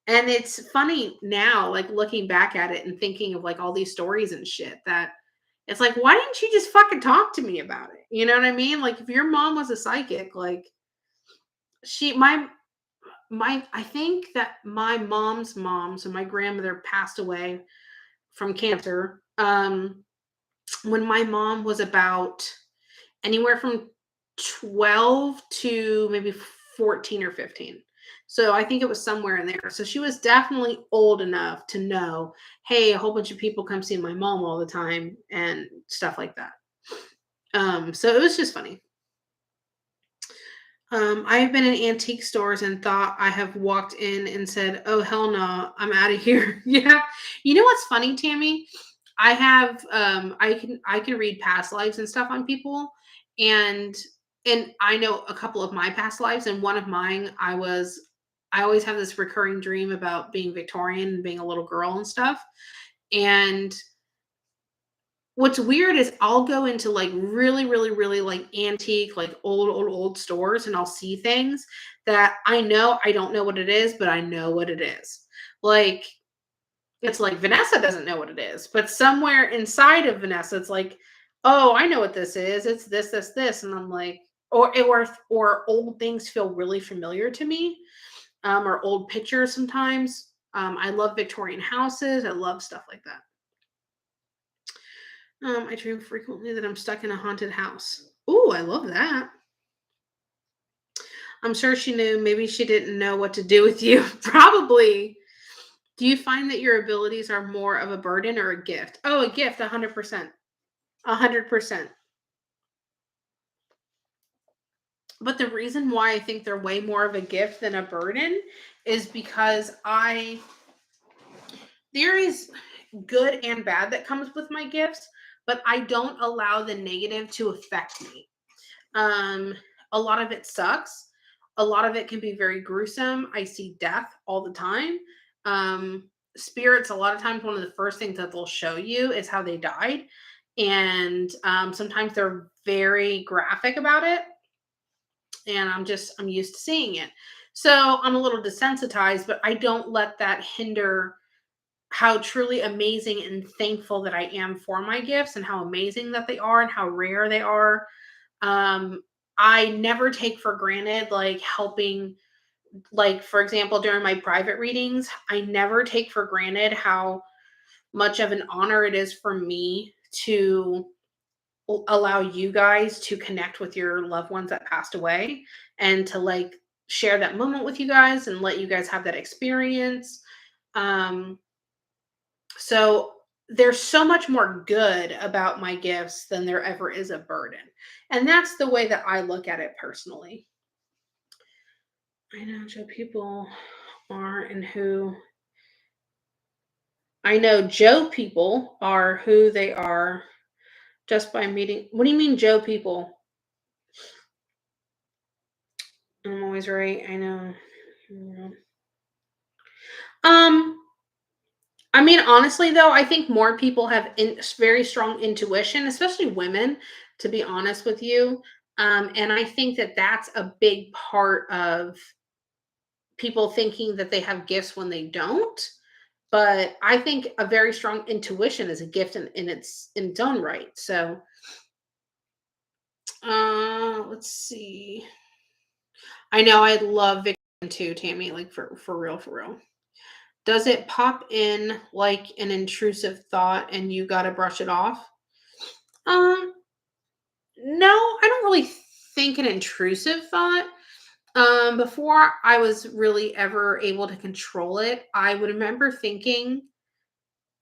And it's funny now, like looking back at it and thinking of like all these stories and shit that it's like, why didn't you just fucking talk to me about it? You know what I mean? Like if your mom was a psychic, like she my I think that my mom's mom, so my grandmother passed away from cancer. When my mom was about anywhere from 12 to maybe 14 or 15. So I think it was somewhere in there. So she was definitely old enough to know, hey, a whole bunch of people come see my mom all the time and stuff like that. So it was just funny. I have been in antique stores and thought I have walked in and said, "Oh hell no, I'm out of here." Yeah, you know what's funny, Tammy? I can read past lives and stuff on people, and I know a couple of my past lives, and one of mine, I always have this recurring dream about being Victorian and being a little girl and stuff, and what's weird is I'll go into like really, really, really like antique, like old stores and I'll see things that I know I don't know what it is, but I know what it is. Like it's like Vanessa doesn't know what it is, but somewhere inside of Vanessa, it's like, oh, I know what this is. It's this, this, this. And I'm like, or old things feel really familiar to me, or old pictures sometimes. I love Victorian houses. I love stuff like that. I dream frequently that I'm stuck in a haunted house. Ooh, I love that. I'm sure she knew. Maybe she didn't know what to do with you. Probably. Do you find that your abilities are more of a burden or a gift? Oh, a gift, 100%. 100%. But the reason why I think they're way more of a gift than a burden is because there is good and bad that comes with my gifts, but I don't allow the negative to affect me. Um, a lot of it sucks. A lot of it can be very gruesome. I see death all the time. Spirits, a lot of times, one of the first things that they'll show you is how they died. And sometimes they're very graphic about it. And I'm used to seeing it. So I'm a little desensitized, but I don't let that hinder how truly amazing and thankful that I am for my gifts and how amazing that they are and how rare they are. um I never take for granted like helping, like for example during my private readings, I never take for granted how much of an honor it is for me to allow you guys to connect with your loved ones that passed away and to like share that moment with you guys and let you guys have that experience. um so there's so much more good about my gifts than there ever is a burden. And that's the way that I look at it personally. I know Joe people are and who I know Joe people are who they are just by meeting. What do you mean Joe people? I'm always right. I know. Yeah. Um I mean, honestly, though, I think more people have very strong intuition, especially women, to be honest with you. And I think that that's a big part of people thinking that they have gifts when they don't. But I think a very strong intuition is a gift in its own right. So, let's see. I know I love Victorian too, Tammy. Like for real, for real. Does it pop in like an intrusive thought and you gotta brush it off? Um, no, I don't really think an intrusive thought. Before I was really ever able to control it, I would remember thinking,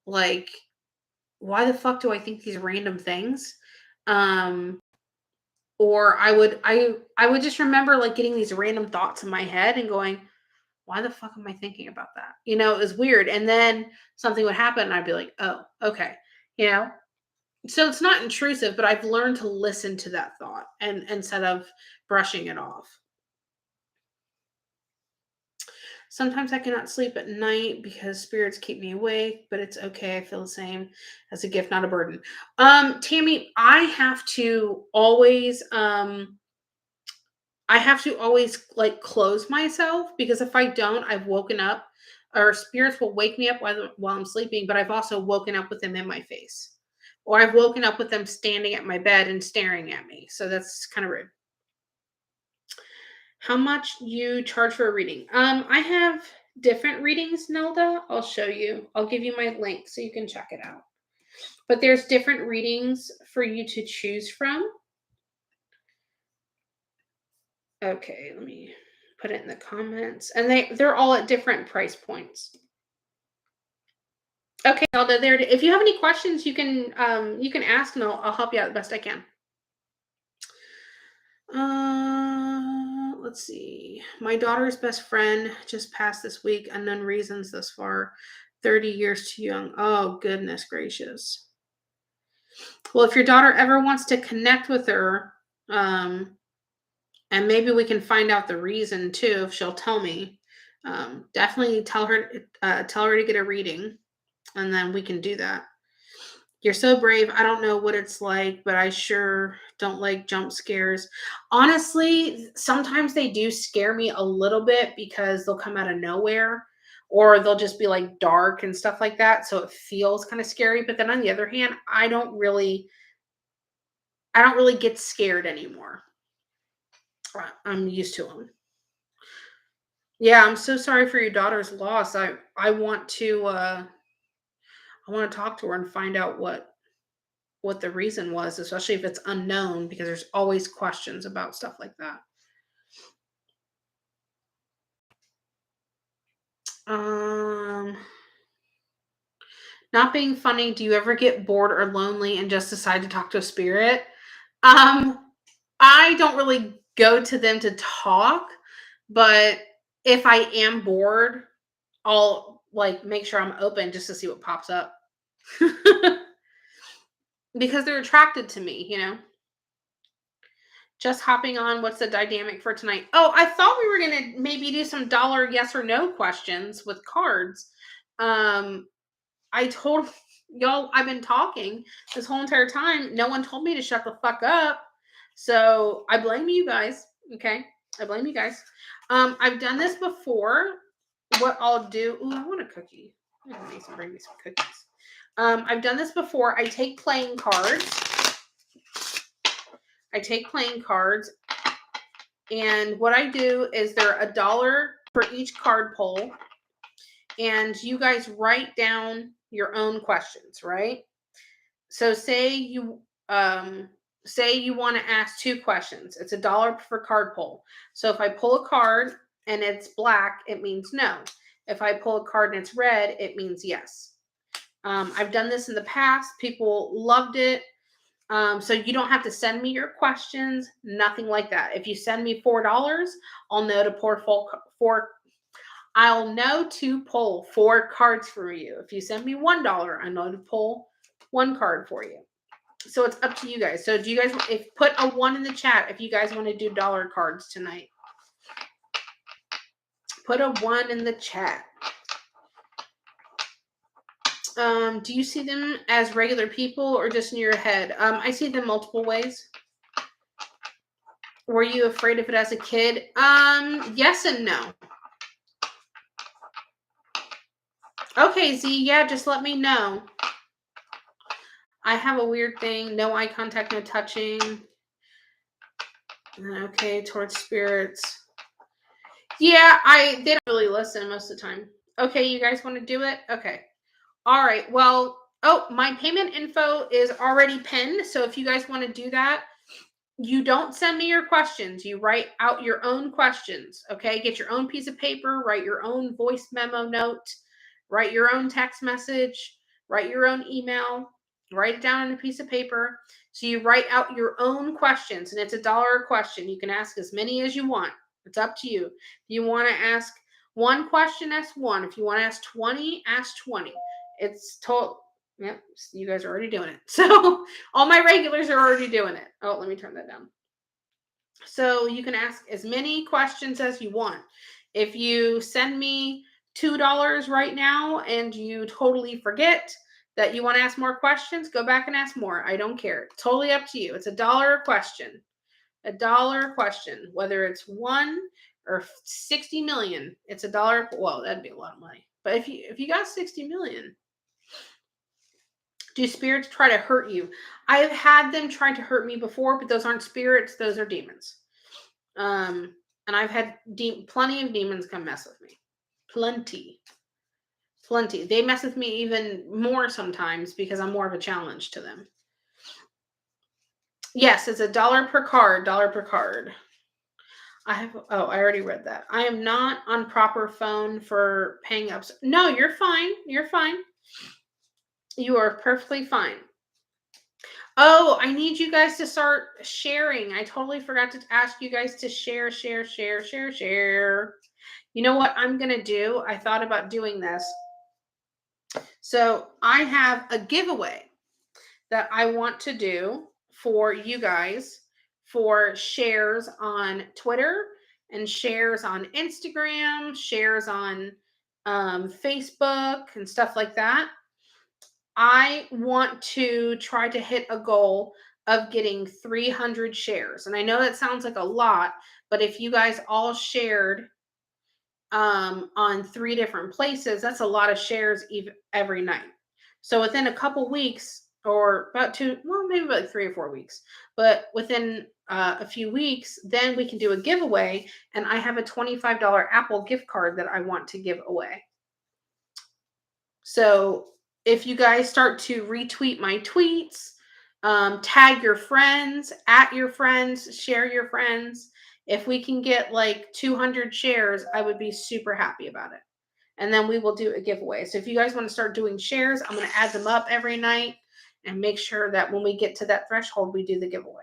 like, why the fuck do I think these random things? Um, or I would just remember like getting these random thoughts in my head and going, why the fuck am I thinking about that? It was weird. And then something would happen and I'd be like, oh, okay. You know? So it's not intrusive, but I've learned to listen to that thought and instead of brushing it off. Sometimes I cannot sleep at night because spirits keep me awake, but it's okay. I feel the same as a gift, not a burden. Tammy, I have to always like close myself because if I don't, I've woken up or spirits will wake me up while I'm sleeping, but I've also woken up with them in my face. Or I've woken up with them standing at my bed and staring at me. So that's kind of rude. How much you charge for a reading? I have different readings, Nelda. I'll show you. I'll give you my link so you can check it out. But there's different readings for you to choose from. Okay, let me put it in the comments. And they're all at different price points. Okay, Nelda, there. If you have any questions, you can ask and I'll help you out the best I can. Let's see. My daughter's best friend just passed this week. Unknown reasons thus far. 30 years too young. Oh, goodness gracious. Well, if your daughter ever wants to connect with her, and maybe we can find out the reason too, if she'll tell me. Definitely tell her to get a reading, and then we can do that. You're so brave. I don't know what it's like, but I sure don't like jump scares. Honestly, sometimes they do scare me a little bit because they'll come out of nowhere or they'll just be like dark and stuff like that. So it feels kind of scary. But then on the other hand, I don't really get scared anymore. I'm used to them. Yeah, I'm so sorry for your daughter's loss. I want to talk to her and find out what the reason was, especially if it's unknown, because there's always questions about stuff like that. Um, Not being funny, do you ever get bored or lonely and just decide to talk to a spirit? Um, I don't really go to them to talk, but if I am bored, I'll like make sure I'm open just to see what pops up. Because they're attracted to me. Just hopping on, what's the dynamic for tonight? Oh, I thought we were gonna maybe do some dollar yes or no questions with cards. Um, I told y'all I've been talking this whole entire time. No one told me to shut the fuck up. So I blame you guys. Okay. I blame you guys. I've done this before. What I'll do, ooh, I want a cookie. Mason, bring me some cookies. I've done this before. I take playing cards. And what I do is they're $1 for each card pull, and you guys write down your own questions, right? So say you want to ask 2 questions. It's $1 per card pull. So if I pull a card and it's black, it means no. If I pull a card and it's red, it means yes. I've done this in the past. People loved it. So you don't have to send me your questions, nothing like that. If you send me $4, I'll know to I'll know to pull 4 cards for you. If you send me $1, I know to pull 1 card for you. So it's up to you guys. So do you guys put a 1 in the chat if you guys want to do dollar cards tonight? Put a 1 in the chat. Do you see them as regular people or just in your head? I see them multiple ways. Were you afraid of it as a kid? Yes and no. Okay, Z, yeah, just let me know. I have a weird thing. No eye contact, no touching. Okay, towards spirits. Yeah, they don't really listen most of the time. Okay, you guys want to do it? Okay. All right. Well, my payment info is already pinned. So if you guys want to do that, you don't send me your questions. You write out your own questions. Okay. Get your own piece of paper, write your own voice memo note, write your own text message, write your own email, write it down on a piece of paper. So you write out your own questions, and it's $1 a question. You can ask as many as you want. It's up to you. If you want to ask 1 question, ask 1. If you want to ask 20, ask 20. It's total. Yep, you guys are already doing it. So all my regulars are already doing it. Oh, let me turn that down. So you can ask as many questions as you want. If you send me $2 right now and you totally forget that you want to ask more questions, go back and ask more. I don't care. Totally up to you. It's $1 a question. $1 question. Whether it's 1 or 60 million, it's $1. Well, that'd be a lot of money. But if you got 60 million, do spirits try to hurt you? I've had them try to hurt me before, but those aren't spirits. Those are demons. And I've had plenty of demons come mess with me. Plenty. They mess with me even more sometimes because I'm more of a challenge to them. Yes, it's $1 per card. $1 per card. I already read that. I am not on proper phone for paying ups. No, you're fine. You're fine. You are perfectly fine. Oh, I need you guys to start sharing. I totally forgot to ask you guys to share. You know what I'm going to do? I thought about doing this. So I have a giveaway that I want to do for you guys for shares on Twitter and shares on Instagram, shares on Facebook and stuff like that. I want to try to hit a goal of getting 300 shares. And I know that sounds like a lot, but if you guys all shared on 3 different places, that's a lot of shares every night. So within a couple weeks, or about 2, well, maybe about 3 or 4 weeks, but within a few weeks, then we can do a giveaway. And I have a $25 Apple gift card that I want to give away. So if you guys start to retweet my tweets, tag your friends, at your friends, share your friends. If we can get like 200 shares, I would be super happy about it. And then we will do a giveaway. So if you guys want to start doing shares, I'm going to add them up every night and make sure that when we get to that threshold, we do the giveaway.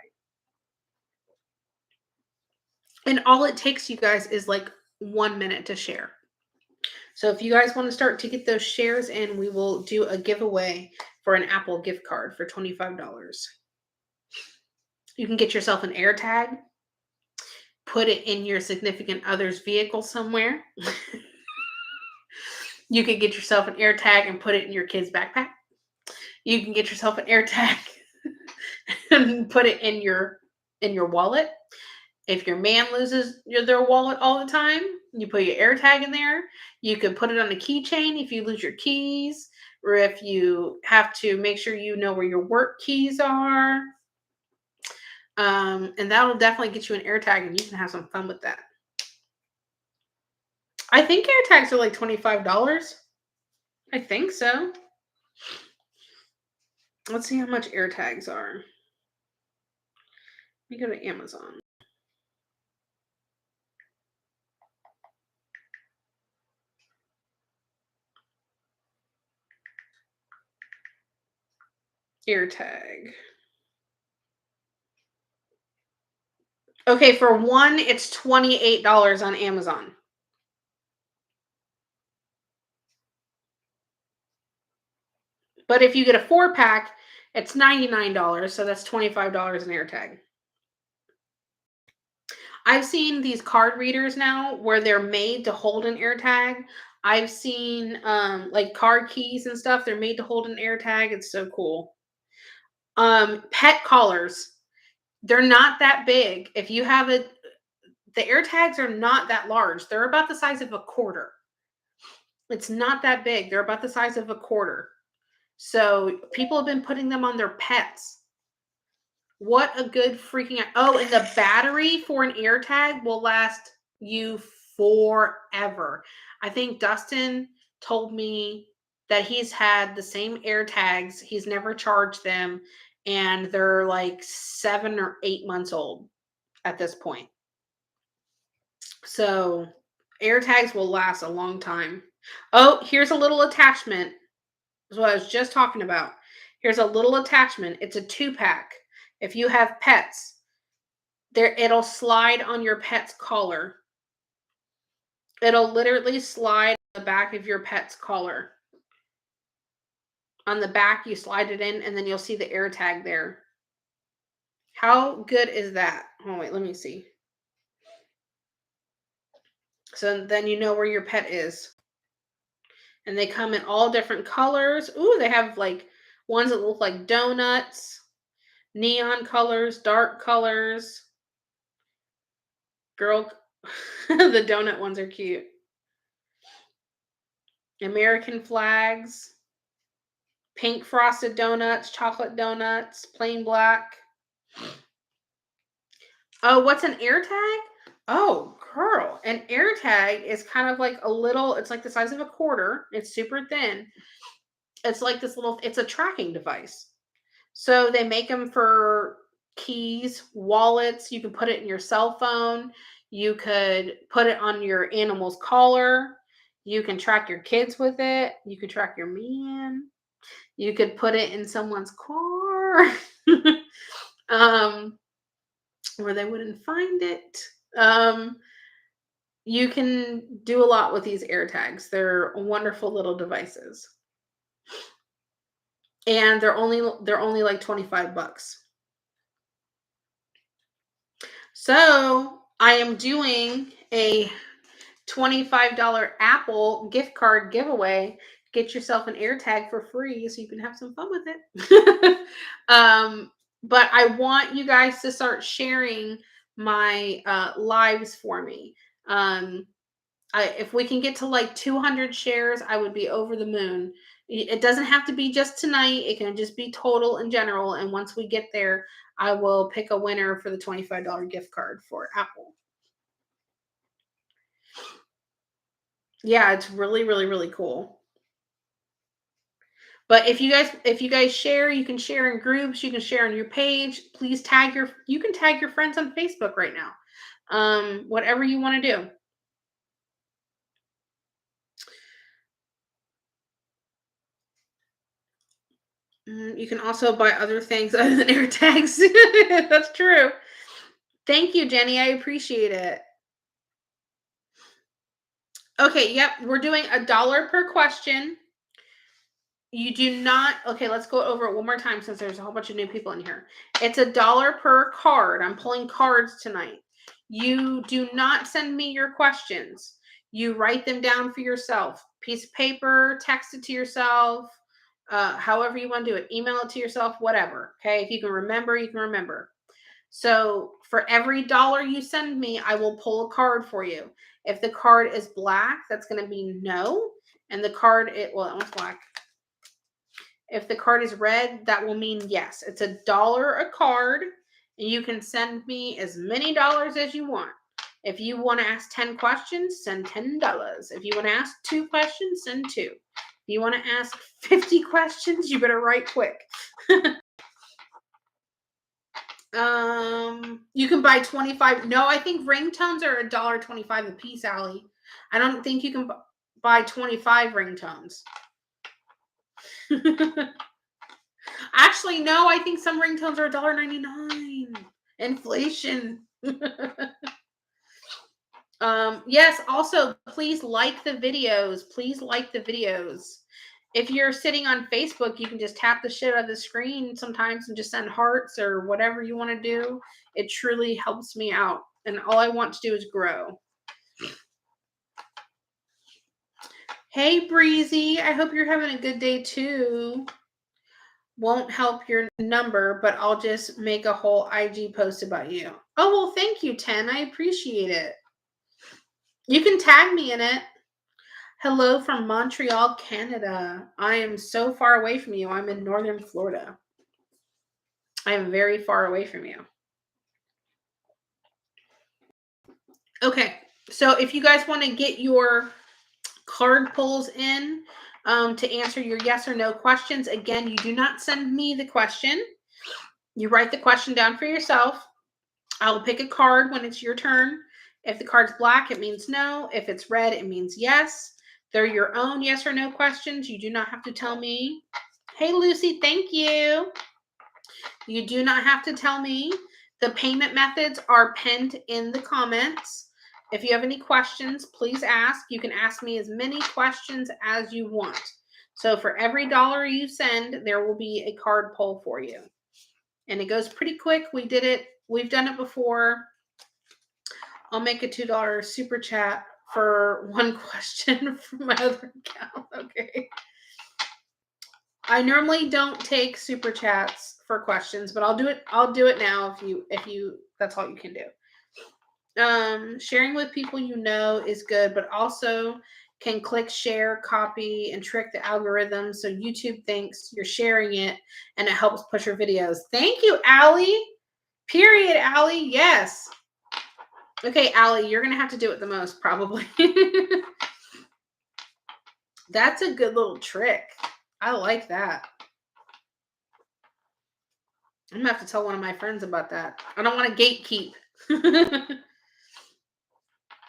And all it takes, you guys, is like 1 minute to share. So if you guys want to start to get those shares in, we will do a giveaway for an Apple gift card for $25. You can get yourself an AirTag, put it in your significant other's vehicle somewhere. You could get yourself an AirTag and put it in your kid's backpack. You can get yourself an AirTag and put it in your wallet. If your man loses their wallet all the time, you put your AirTag in there. You could put it on a keychain if you lose your keys, or if you have to make sure you know where your work keys are. And that'll definitely get you an AirTag, and you can have some fun with that. I think AirTags are like $25. I think so. Let's see how much AirTags are. Let me go to Amazon. AirTag. Okay, for one, it's $28 on Amazon. But if you get a 4-pack, it's $99, so that's $25 an AirTag. I've seen these card readers now where they're made to hold an AirTag. I've seen like card keys and stuff. They're made to hold an AirTag. It's so cool. Pet collars. They're not that big. If you have the AirTags are not that large. They're about the size of a quarter. It's not that big. They're about the size of a quarter. So people have been putting them on their pets. What a good freaking... Oh, and the battery for an AirTag will last you forever. I think Dustin told me that he's had the same AirTags. He's never charged them, and they're like 7 or 8 months old at this point. So AirTags will last a long time. Oh, here's a little attachment. That's what I was just talking about. Here's a little attachment. It's a 2-pack. If you have pets, it'll slide on your pet's collar. It'll literally slide on the back of your pet's collar. On the back, you slide it in, and then you'll see the AirTag there. How good is that? Oh, wait, let me see. So then you know where your pet is. And they come in all different colors. Ooh, they have like ones that look like donuts, neon colors, dark colors. Girl, the donut ones are cute. American flags, pink frosted donuts, chocolate donuts, plain black. Oh, what's an AirTag? Oh, girl. An AirTag is kind of like a little, it's like the size of a quarter. It's super thin. It's like this little, it's a tracking device. So they make them for keys, wallets. You can put it in your cell phone. You could put it on your animal's collar. You can track your kids with it. You could track your man. You could put it in someone's car where they wouldn't find it. You can do a lot with these AirTags. They're wonderful little devices. And they're only like $25. So I am doing a $25 Apple gift card giveaway get yourself an air tag for free so you can have some fun with it. But I want you guys to start sharing my lives for me. Um, if we can get to like 200 shares, I would be over the moon. It doesn't have to be just tonight. It can just be total in general. And once we get there, I will pick a winner for the $25 gift card for Apple. Yeah, it's really, really, really cool. But if you guys share, you can share in groups, you can share on your page. Please you can tag your friends on Facebook right now. Whatever you want to do. You can also buy other things other than air tags. That's true. Thank you, Jenny. I appreciate it. Okay, yep, we're doing $1 per question. You do not. Okay, let's go over it one more time since there's a whole bunch of new people in here. It's $1 per card. I'm pulling cards tonight. You do not send me your questions. You write them down for yourself. Piece of paper, text it to yourself, however you want to do it. Email it to yourself, whatever. Okay, if you can remember, you can remember. So for every dollar you send me, I will pull a card for you. If the card is black, that's going to be no. And the card, that one's black. If the card is red, that will mean yes. It's $1 a card, and you can send me as many dollars as you want. If you want to ask 10 questions, send $10. If you want to ask 2 questions, send 2. If you want to ask 50 questions, you better write quick. You can buy 25. No, I think ringtones are $1.25 a piece, Allie. I don't think you can buy 25 ringtones. Actually, no, I think some ringtones are $1.99. Inflation. Yes, also, please like the videos. Please like the videos. If you're sitting on Facebook, you can just tap the shit out of the screen sometimes and just send hearts or whatever you want to do. It truly helps me out. And all I want to do is grow. Hey, Breezy. I hope you're having a good day too. Won't help your number, but I'll just make a whole IG post about you. Oh, well, thank you, 10. I appreciate it. You can tag me in it. Hello from Montreal, Canada. I am so far away from you. I'm in northern Florida. I am very far away from you. Okay, so if you guys want to get your card pulls in to answer your yes or no questions, again, you do not send me the question. You write the question down for yourself. I'll pick a card when it's your turn. If the card's black, it means no. If it's red, it means yes. They're your own yes or no questions. You do not have to tell me. Hey, Lucy, thank you. You do not have to tell me. The payment methods are pinned in the comments. If you have any questions, please ask. You can ask me as many questions as you want. So for every dollar you send, there will be a card pull for you. And it goes pretty quick. We did it. We've done it before. I'll make a $2 super chat for one question from my other account. Okay. I normally don't take super chats for questions, but I'll do it. I'll do it now if you that's all you can do. Sharing with people you know is good, but also can click share, copy, and trick the algorithm so YouTube thinks you're sharing it and it helps push your videos. Thank you, Allie. Period, Allie. Yes. Okay, Allie, you're gonna have to do it the most, probably. That's a good little trick. I like that. I'm gonna have to tell one of my friends about that. I don't want to gatekeep.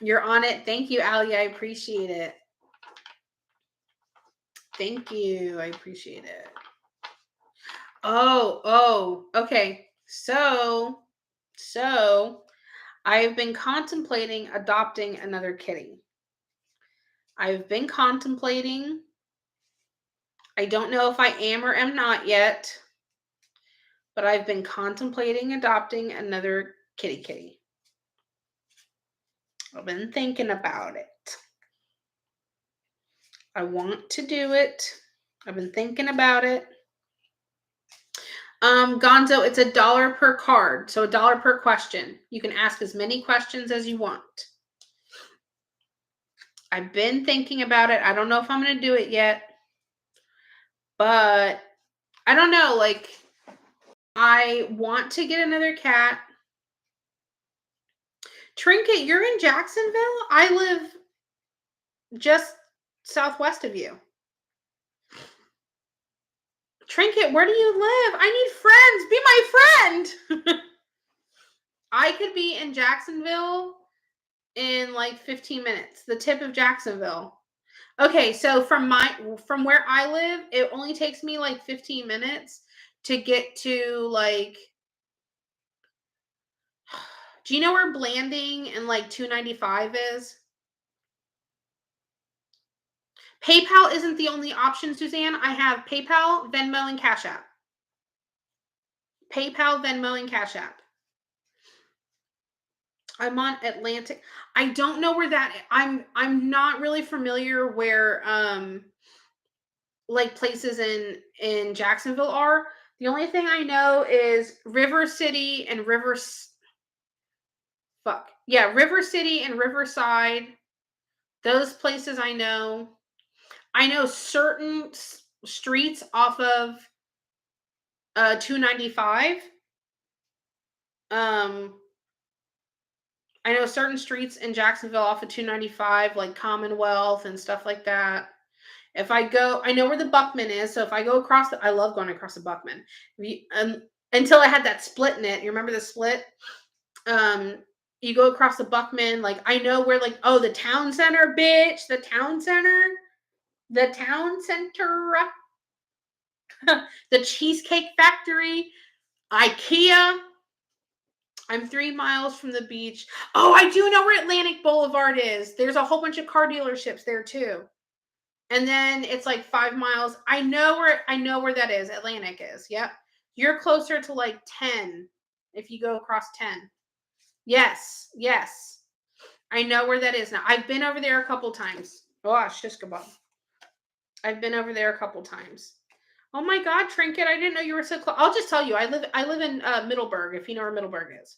You're on it. Thank you, Allie. I appreciate it. Thank you. I appreciate it. Oh, okay. So I've been contemplating adopting another kitty. I've been contemplating. I don't know if I am or am not yet, but I've been contemplating adopting another kitty. I've been thinking about it. I want to do it. I've been thinking about it. Gonzo, it's $1 per card, so $1 per question. You can ask as many questions as you want. I've been thinking about it. I don't know if I'm going to do it yet, but I don't know. Like, I want to get another cat. Trinket, you're in Jacksonville? I live just southwest of you. Trinket, where do you live? I need friends. Be my friend. I could be in Jacksonville in like 15 minutes. The tip of Jacksonville. Okay, so from where I live, it only takes me like 15 minutes to get to like, do you know where Blanding and like 295 is? PayPal isn't the only option, Suzanne. I have PayPal, Venmo, and Cash App. PayPal, Venmo, and Cash App. I'm on Atlantic. I don't know where that. I'm not really familiar where like places in Jacksonville are. The only thing I know is River City and River City and Riverside. Those places I know. I know certain streets off of 295. I know certain streets in Jacksonville off of 295, like Commonwealth and stuff like that. If I go, I know where the Buckman is. So if I go across, I love going across the Buckman. Until I had that split in it. You remember the split? You go across the Buckman. Like I know where, like, oh, the town center, bitch, the town center, the Cheesecake Factory, IKEA. I'm 3 miles from the beach. Oh, I do know where Atlantic Boulevard is. There's a whole bunch of car dealerships there too. And then it's like 5 miles. I know where that is. Atlantic is. Yep. You're closer to like 10 if you go across 10. Yes. Yes. I know where that is now. I've been over there a couple times. Oh, shish kebab. I've been over there a couple times. Oh my God, Trinket! I didn't know you were so close. I'll just tell you, I live in Middleburg. If you know where Middleburg is,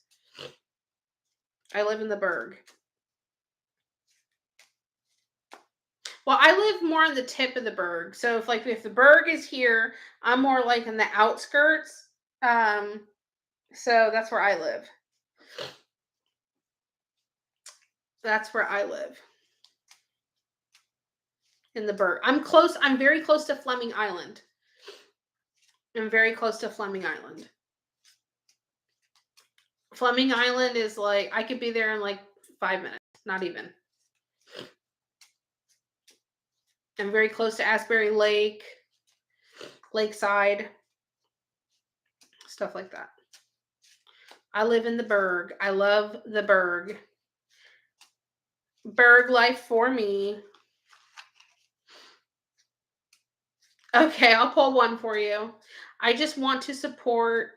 I live in the Burg. Well, I live more on the tip of the Burg. So if the Burg is here, I'm more like in the outskirts. So that's where I live. That's where I live. In the Burg. I'm close. I'm very close to Fleming Island. I'm very close to Fleming Island. Fleming Island is like, I could be there in like 5 minutes. Not even. I'm very close to Asbury Lake, Lakeside, stuff like that. I live in the Burg. I love the Burg. Burg life for me. Okay, I'll pull one for you. I just want to support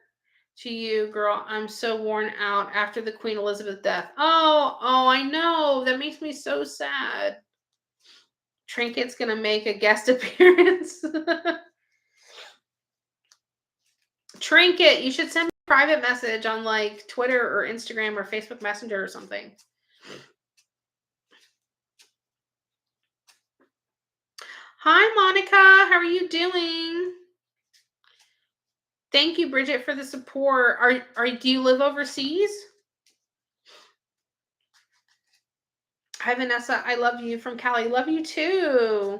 to you, girl. I'm so worn out after the Queen Elizabeth death. Oh, I know. That makes me so sad. Trinket's gonna make a guest appearance. Trinket, you should send me a private message on like Twitter or Instagram or Facebook Messenger or something. Hi, Monica. How are you doing? Thank you, Bridget, for the support. Do you live overseas? Hi, Vanessa. I love you from Cali. Love you too.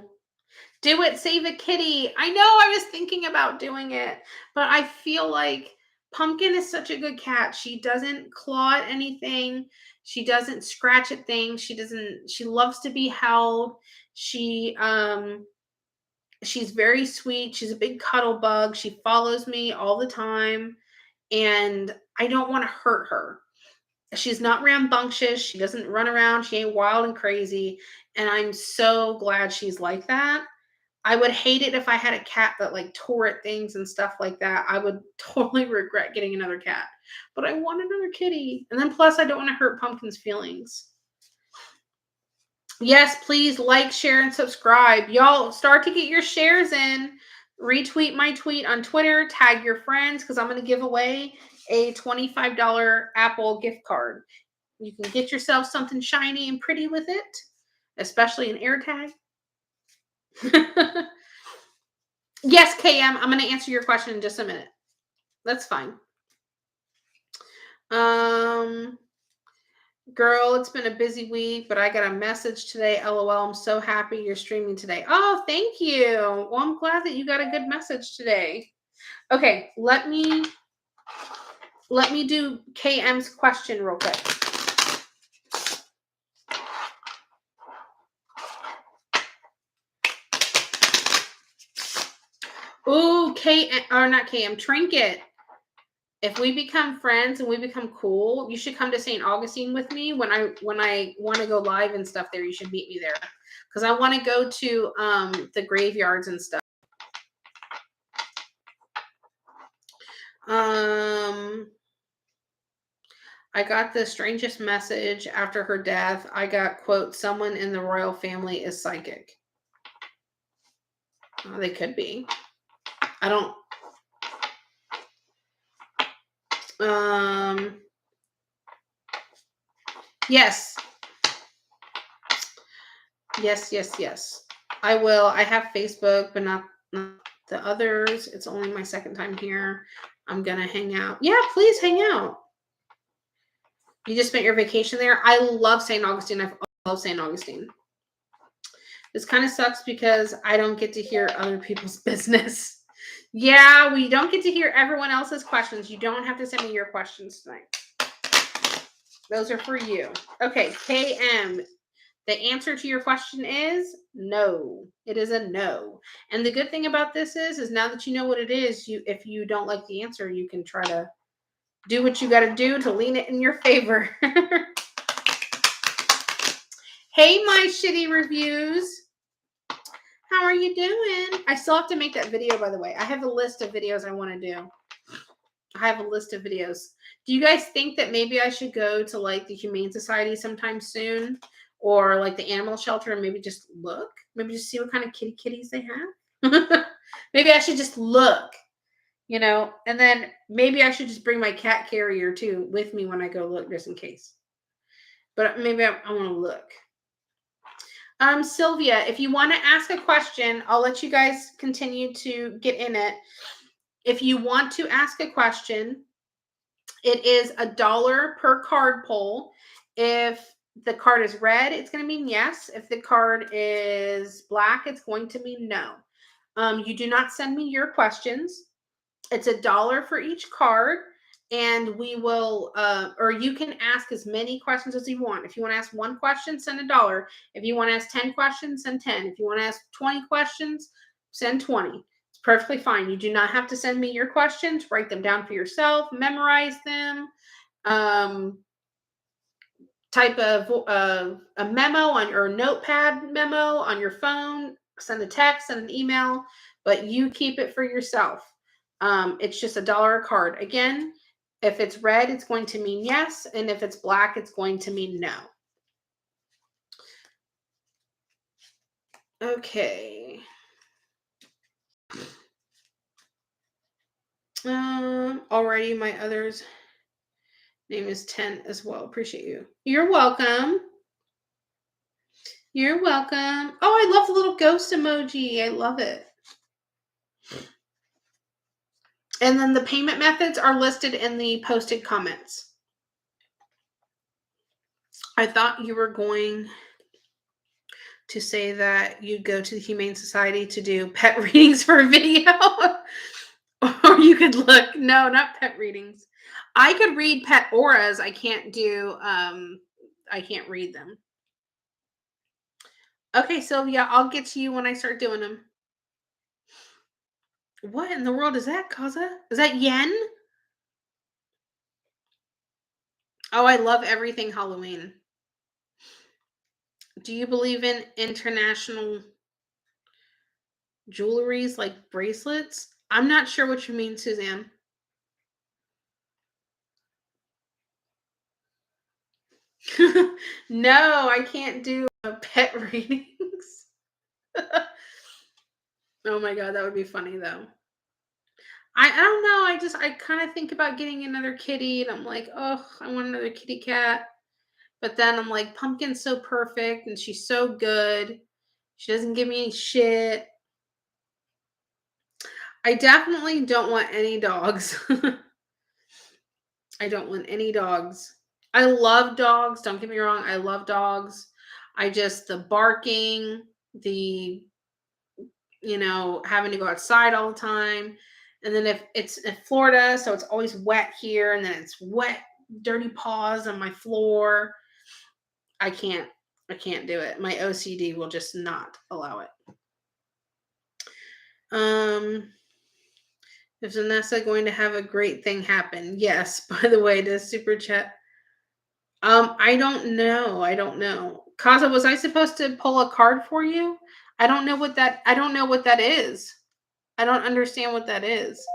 Do it. Save a kitty. I know I was thinking about doing it, but I feel like Pumpkin is such a good cat. She doesn't claw at anything. She doesn't scratch at things. She loves to be held. She's very sweet. She's a big cuddle bug. She follows me all the time, and I don't want to hurt her. She's not rambunctious. She doesn't run around. She ain't wild and crazy. And I'm so glad she's like that. I would hate it if I had a cat that like tore at things and stuff like that. I would totally regret getting another cat. But I want another kitty. And then plus I don't want to hurt Pumpkin's feelings. Yes, please like, share, and subscribe. Y'all start to get your shares in. Retweet my tweet on Twitter, tag your friends, because I'm going to give away a $25 Apple gift card. You can get yourself something shiny and pretty with it, especially an AirTag. Yes, KM, I'm going to answer your question in just a minute. That's fine. Girl, it's been a busy week, but I got a message today. LOL, I'm so happy you're streaming today. Oh, thank you. Well, I'm glad that you got a good message today. Okay, let me do KM's question real quick. Ooh, not KM, Trinket. If we become friends and we become cool, you should come to St. Augustine with me when I want to go live and stuff there. You should meet me there because I want to go to the graveyards and stuff. I got the strangest message after her death. I got, quote, someone in the royal family is psychic. They could be. I don't. Yes. Yes. I will. I have Facebook, but not the others. It's only my second time here. I'm going to hang out. Yeah, please hang out. You just spent your vacation there? I love St. Augustine. I love St. Augustine. This kind of sucks because I don't get to hear other people's business. Yeah, we don't get to hear everyone else's questions. You don't have to send me your questions tonight. Those are for you. Okay, KM. The answer to your question is no. It is a no. And the good thing about this is now that you know what it is, if you don't like the answer, you can try to do what you got to do to lean it in your favor. Hey, my shitty reviews. How are you doing? I still have to make that video, by the way. I have a list of videos I want to do. I have a list of videos. Do you guys think that maybe I should go to like the Humane Society sometime soon? Or like the animal shelter and maybe just look? Maybe just see what kind of kitties they have? Maybe I should just look, and then maybe I should just bring my cat carrier too with me when I go look just in case. But maybe I want to look. Sylvia, if you want to ask a question, I'll let you guys continue to get in it. If you want to ask a question, it is $1 per card pull. If the card is red, it's going to mean yes. If the card is black, it's going to mean no. You do not send me your questions. It's $1 for each card. And we will, or you can ask as many questions as you want. If you want to ask one question, send $1. If you want to ask 10 questions, send 10. If you want to ask 20 questions, send 20. It's perfectly fine. You do not have to send me your questions. Write them down for yourself. Memorize them. Type of a memo on your notepad memo on your phone. Send a text, send an email, but you keep it for yourself. It's just $1 a card. Again, if it's red, it's going to mean yes. And if it's black, it's going to mean no. Okay. Alrighty, my other's name is 10 as well. Appreciate you. You're welcome. You're welcome. Oh, I love the little ghost emoji. I love it. And then the payment methods are listed in the posted comments. I thought you were going to say that you'd go to the Humane Society to do pet readings for a video. Or you could look. No, not pet readings. I could read pet auras. I can't read them. Okay, Sylvia, I'll get to you when I start doing them. What in the world is that, Kaza? Is that yen? Oh, I love everything Halloween. Do you believe in international jewelries like bracelets? I'm not sure what you mean, Suzanne. No, I can't do a pet ratings. Oh my god, that would be funny though. I don't know. I kind of think about getting another kitty, and I'm like, oh, I want another kitty cat. But then I'm like, Pumpkin's so perfect, and she's so good. She doesn't give me any shit. I definitely don't want any dogs. I don't want any dogs. I love dogs. Don't get me wrong. I love dogs. I just the barking, the having to go outside all the time. And then if it's in Florida, so it's always wet here, and then it's wet, dirty paws on my floor. I can't I can't do it. My OCD will just not allow it. Um is Vanessa going to have a great thing happen? Yes. By the way, does super chat. I don't know. I don't know. Kaza, was I supposed to pull a card for you? I don't know what that is. I don't understand what that is.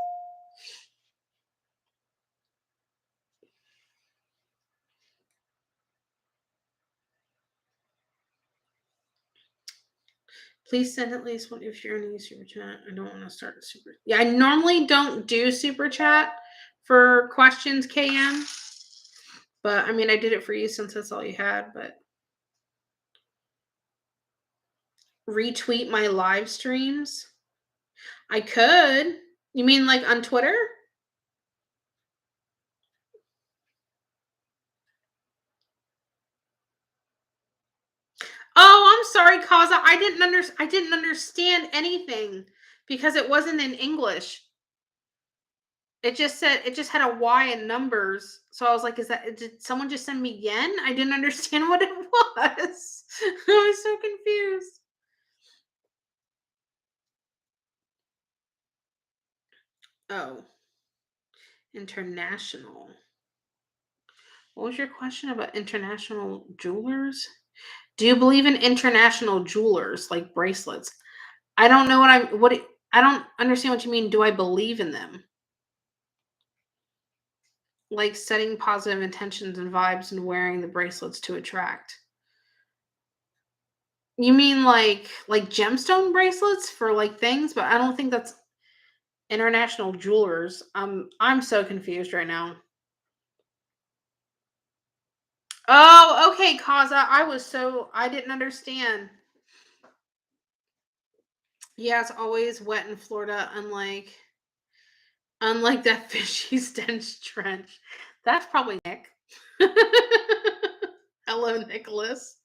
Please send at least one if you're going to use super chat. I don't want to start super. Yeah, I normally don't do super chat for questions, KM. But I mean, I did it for you since that's all you had. But retweet my live streams. I could. You mean like on Twitter? Oh, I'm sorry, Kaza. I didn't understand anything because it wasn't in English. It just had a Y in numbers. So I was like, did someone just send me yen? I didn't understand what it was. I was so confused. Oh, international. What was your question about international jewelers? Do you believe in international jewelers like bracelets? I don't know I don't understand what you mean. Do I believe in them? Like setting positive intentions and vibes and wearing the bracelets to attract. You mean like gemstone bracelets for like things, but I don't think that's international jewelers. I'm so confused right now. Oh, okay, Kaza. I didn't understand. Yeah, it's always wet in Florida, unlike that fishy stench trench. That's probably Nick. Hello, Nicholas.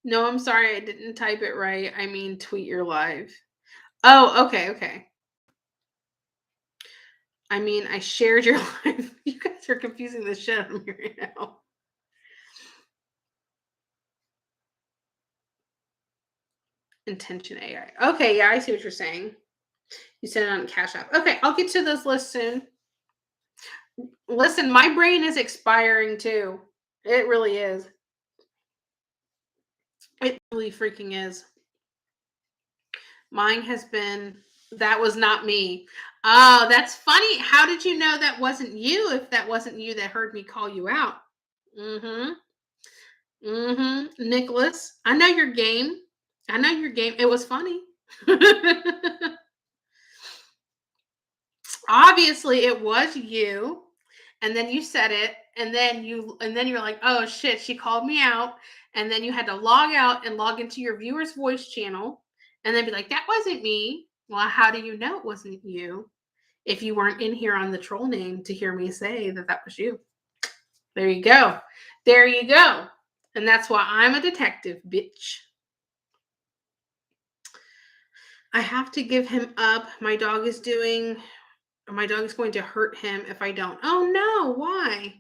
No, I'm sorry, I didn't type it right. I mean, tweet your live. Oh, okay, okay. I mean, I shared your live. You guys are confusing the shit out of me right now. Intention AI. Okay, yeah, I see what you're saying. You sent it on Cash App. Okay, I'll get to those lists soon. Listen, my brain is expiring too. It really is. It really freaking is. Mine has been that was not me. Oh, that's funny. How did you know that wasn't you if that wasn't you that heard me call you out? Mm-hmm. Mm-hmm. Nicholas, I know your game. I know your game. It was funny. Obviously, it was you. And then you said it, and then you're like, oh shit, she called me out. And then you had to log out and log into your viewer's voice channel and then be like, that wasn't me. Well, how do you know it wasn't you if you weren't in here on the troll name to hear me say that that was you? There you go. There you go. And that's why I'm a detective, bitch. I have to give him up. My dog is going to hurt him if I don't. Oh no, why?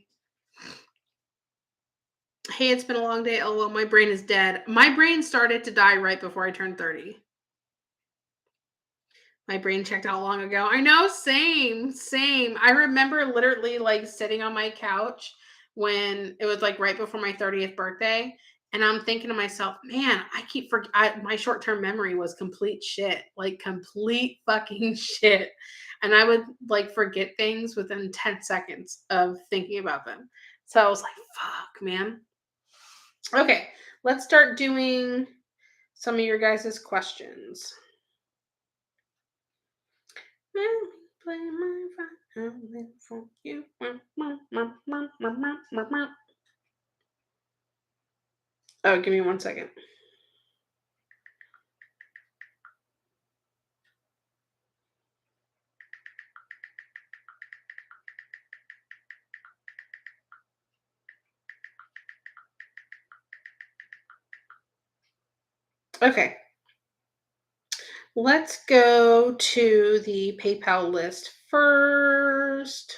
Hey, it's been a long day. Oh, well, my brain is dead. My brain started to die right before I turned 30. My brain checked out long ago. I know, same, same. I remember literally like sitting on my couch when it was like right before my 30th birthday. And I'm thinking to myself, man, my short term memory was complete shit, like complete fucking shit. And I would like forget things within 10 seconds of thinking about them. So I was like, fuck, man. Okay, let's start doing some of your guys' questions. Play my violin for you. Oh, give me 1 second. Okay. Let's go to the PayPal list first.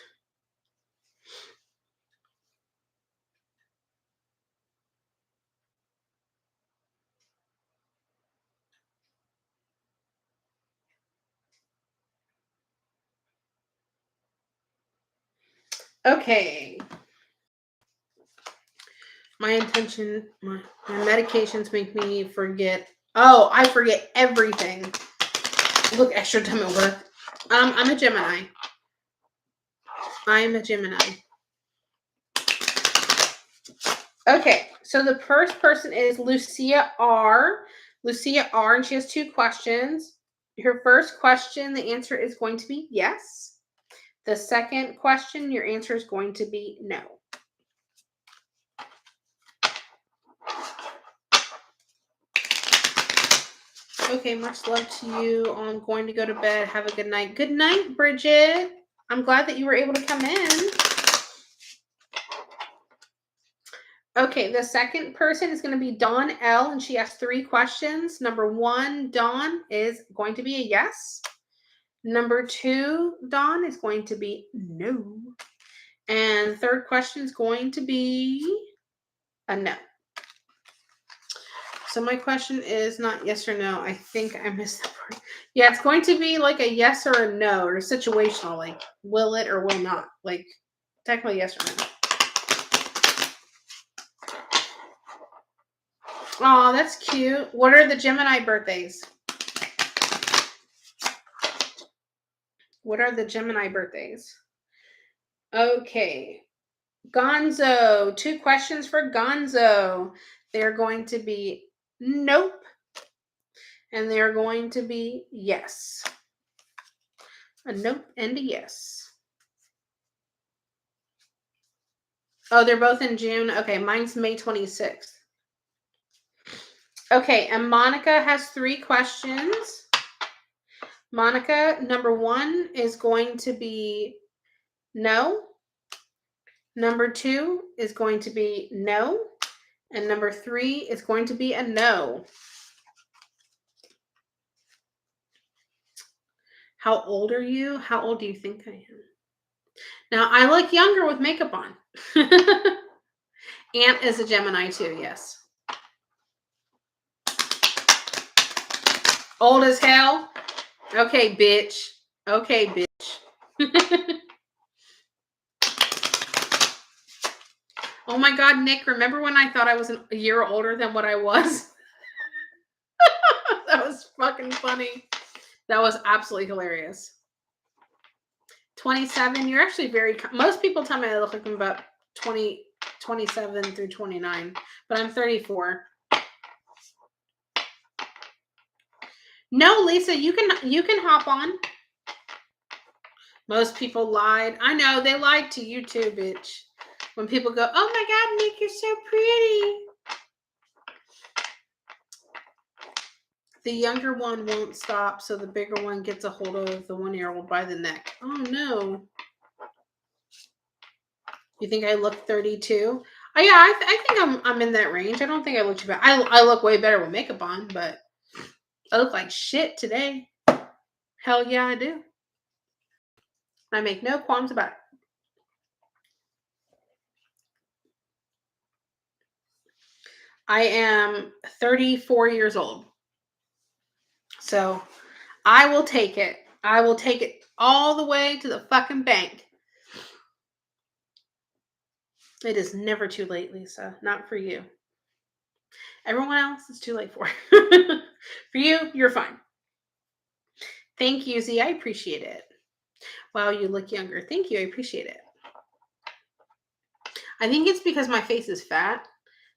Okay. My intention, my medications make me forget. Oh, I forget everything. Look, extra time at work. I'm a Gemini. I'm a Gemini. Okay, so the first person is Lucia R. Lucia R, and she has 2 questions. Her first question, the answer is going to be yes. The second question, your answer is going to be no. Okay, much love to you. I'm going to go to bed. Have a good night. Good night, Bridget. I'm glad that you were able to come in. Okay, the second person is going to be Dawn L, and she has 3 questions. Number 1, Dawn, is going to be a yes. Number 2, Dawn, is going to be no. And the third question is going to be a no. So my question is not yes or no. I think I missed that part. Yeah, it's going to be like a yes or a no, or situational, like will it or will not. Like technically yes or no. Oh, that's cute. What are the Gemini birthdays? What are the Gemini birthdays? Okay. Gonzo. 2 questions for Gonzo. They're going to be nope. And they're going to be yes. A nope and a yes. Oh, they're both in June. Okay, mine's May 26th. Okay, and Monica has 3 questions. Monica, number 1 is going to be no. Number 2 is going to be no. And number 3 is going to be a no. How old are you? How old do you think I am? Now, I look younger with makeup on. Aunt is a Gemini too, yes. Old as hell? Okay, bitch. Okay, bitch. Oh my God, Nick, remember when I thought I was a year older than what I was? That was fucking funny. That was absolutely hilarious. 27, you're actually most people tell me I look like I'm about 27 through 29, but I'm 34. No, Lisa, you can hop on. Most people lied. I know, they lied to you too, bitch. When people go, oh my God, Nick, you're so pretty. The younger one won't stop, so the bigger one gets a hold of the 1-year-old by the neck. Oh no. You think I look 32? Oh yeah, I think I'm in that range. I don't think I look too bad. I look way better with makeup on, but I look like shit today. Hell yeah, I do. I make no qualms about it. I am 34 years old. So I will take it. I will take it all the way to the fucking bank. It is never too late, Lisa. Not for you. Everyone else, it's too late for. For you, you're fine. Thank you, Z. I appreciate it. Wow, you look younger. Thank you. I appreciate it. I think it's because my face is fat.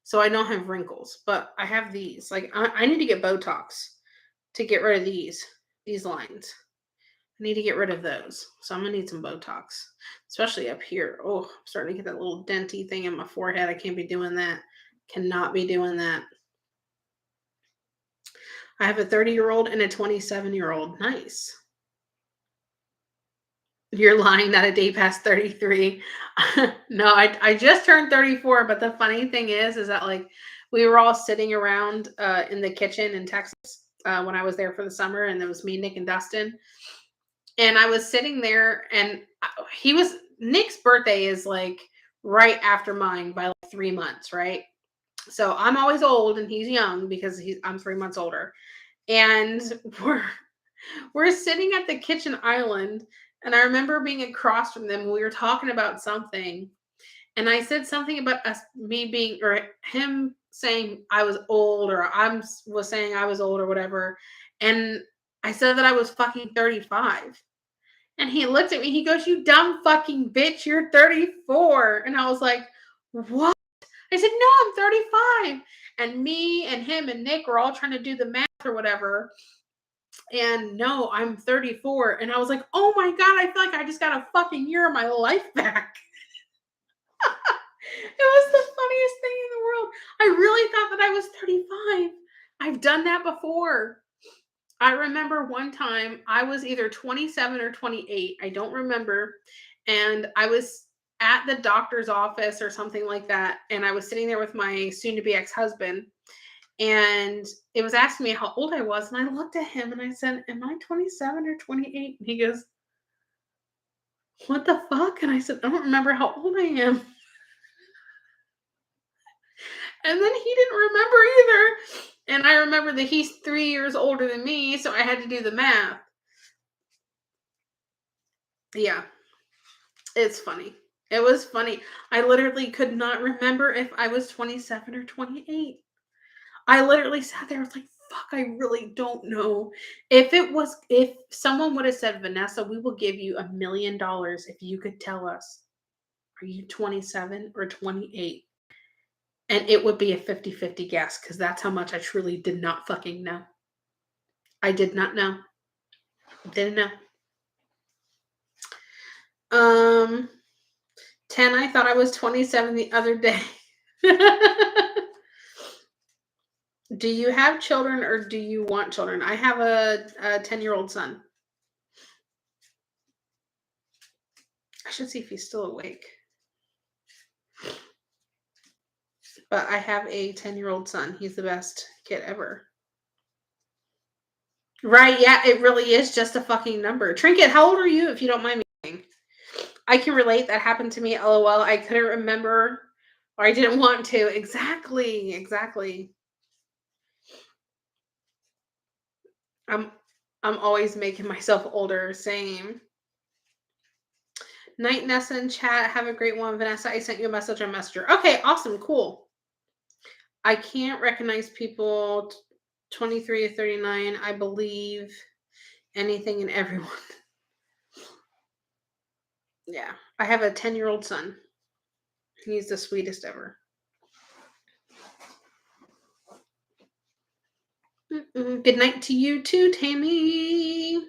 so I don't have wrinkles. But I have these. Like I need to get Botox to get rid of these lines. I need to get rid of those. So I'm gonna need some Botox, especially up here. Oh, I'm starting to get that little denty thing in my forehead. I can't be doing that. Cannot be doing that. I have a 30-year-old and a 27-year-old. Nice. You're lying that a day past 33. No, I just turned 34, but the funny thing is that like we were all sitting around in the kitchen in Texas when I was there for the summer, and it was me, Nick, and Dustin. And I was sitting there, and Nick's birthday is like right after mine by like 3 months, right? So I'm always old and he's young because I'm 3 months older. And we're sitting at the kitchen island, and I remember being across from them. We were talking about something, and I said something about me being, or him saying I was old, or was saying I was old, or whatever. And I said that I was fucking 35. And he looked at me. He goes, "You dumb fucking bitch, you're 34." And I was like, "What?" I said, "No, I'm 35." And me and him and Nick were all trying to do the math or whatever. And no, I'm 34. And I was like, "Oh my God, I feel like I just got a fucking year of my life back." It was the funniest thing in the world. I really thought that I was 35. I've done that before. I remember one time I was either 27 or 28. I don't remember. And I was at the doctor's office or something like that. And I was sitting there with my soon to be ex husband. And it was asking me how old I was. And I looked at him and I said, "Am I 27 or 28?" And he goes, "What the fuck?" And I said, "I don't remember how old I am." And then he didn't remember either. And I remember that he's 3 years older than me. So I had to do the math. Yeah, it's funny. It was funny. I literally could not remember if I was 27 or 28. I literally sat there, I was like, "Fuck, I really don't know." If someone would have said, "Vanessa, we will give you $1,000,000 if you could tell us, are you 27 or 28?" And it would be a 50-50 guess, because that's how much I truly did not fucking know. I did not know. Didn't know. 10, I thought I was 27 the other day. Do you have children or do you want children? I have a 10-year-old son. I should see if he's still awake. But I have a 10-year-old son. He's the best kid ever. Right, yeah, it really is just a fucking number. Trinket, how old are you, if you don't mind me asking? I can relate. That happened to me. LOL. I couldn't remember, or I didn't want to. Exactly. I'm I'm always making myself older. Same. Night, Nessa, and chat. Have a great one, Vanessa. I sent you a message on Messenger. Okay, awesome, cool. I can't recognize people 23 to 39. I believe anything and everyone. Yeah, I have a 10-year-old son. He's the sweetest ever. Good night to you too, Tammy.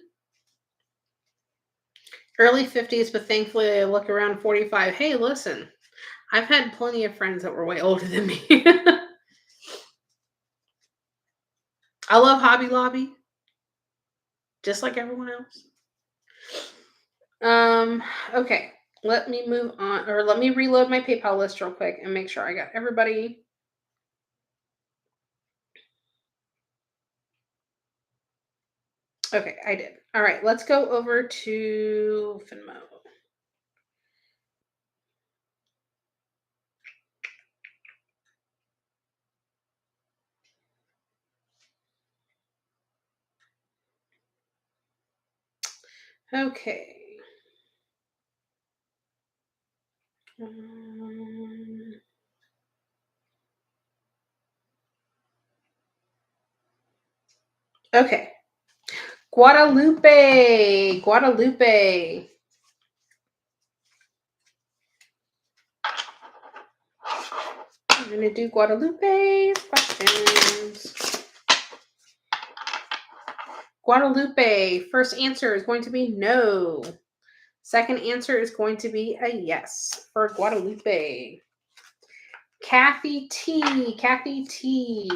Early 50s, but thankfully I look around 45. Hey, listen, I've had plenty of friends that were way older than me. I love Hobby Lobby, just like everyone else. Okay, let me move on, or let me reload my PayPal list real quick and make sure I got everybody. Okay, I did. All right, let's go over to Venmo. Okay. Okay. Guadalupe. I'm going to do Guadalupe's questions. Guadalupe, first answer is going to be no. Second answer is going to be a yes for Guadalupe. Kathy T. Kathy T.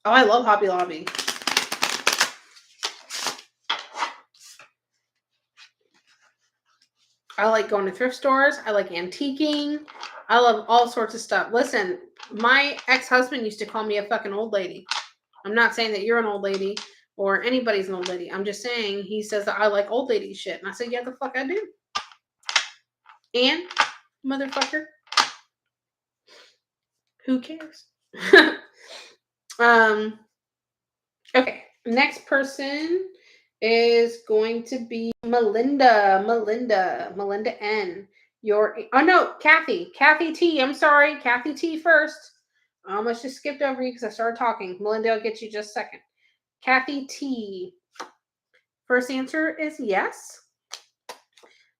Oh, I love Hobby Lobby. I like going to thrift stores. I like antiquing. I love all sorts of stuff. Listen, my ex-husband used to call me a fucking old lady. I'm not saying that you're an old lady or anybody's an old lady. I'm just saying he says that I like old lady shit. And I said, yeah, the fuck I do. And, motherfucker, who cares? Okay, next person is going to be Melinda N. Kathy T. I'm sorry, Kathy T first. I almost just skipped over you because I started talking. Melinda, I'll get you just a second. Kathy T. First answer is yes.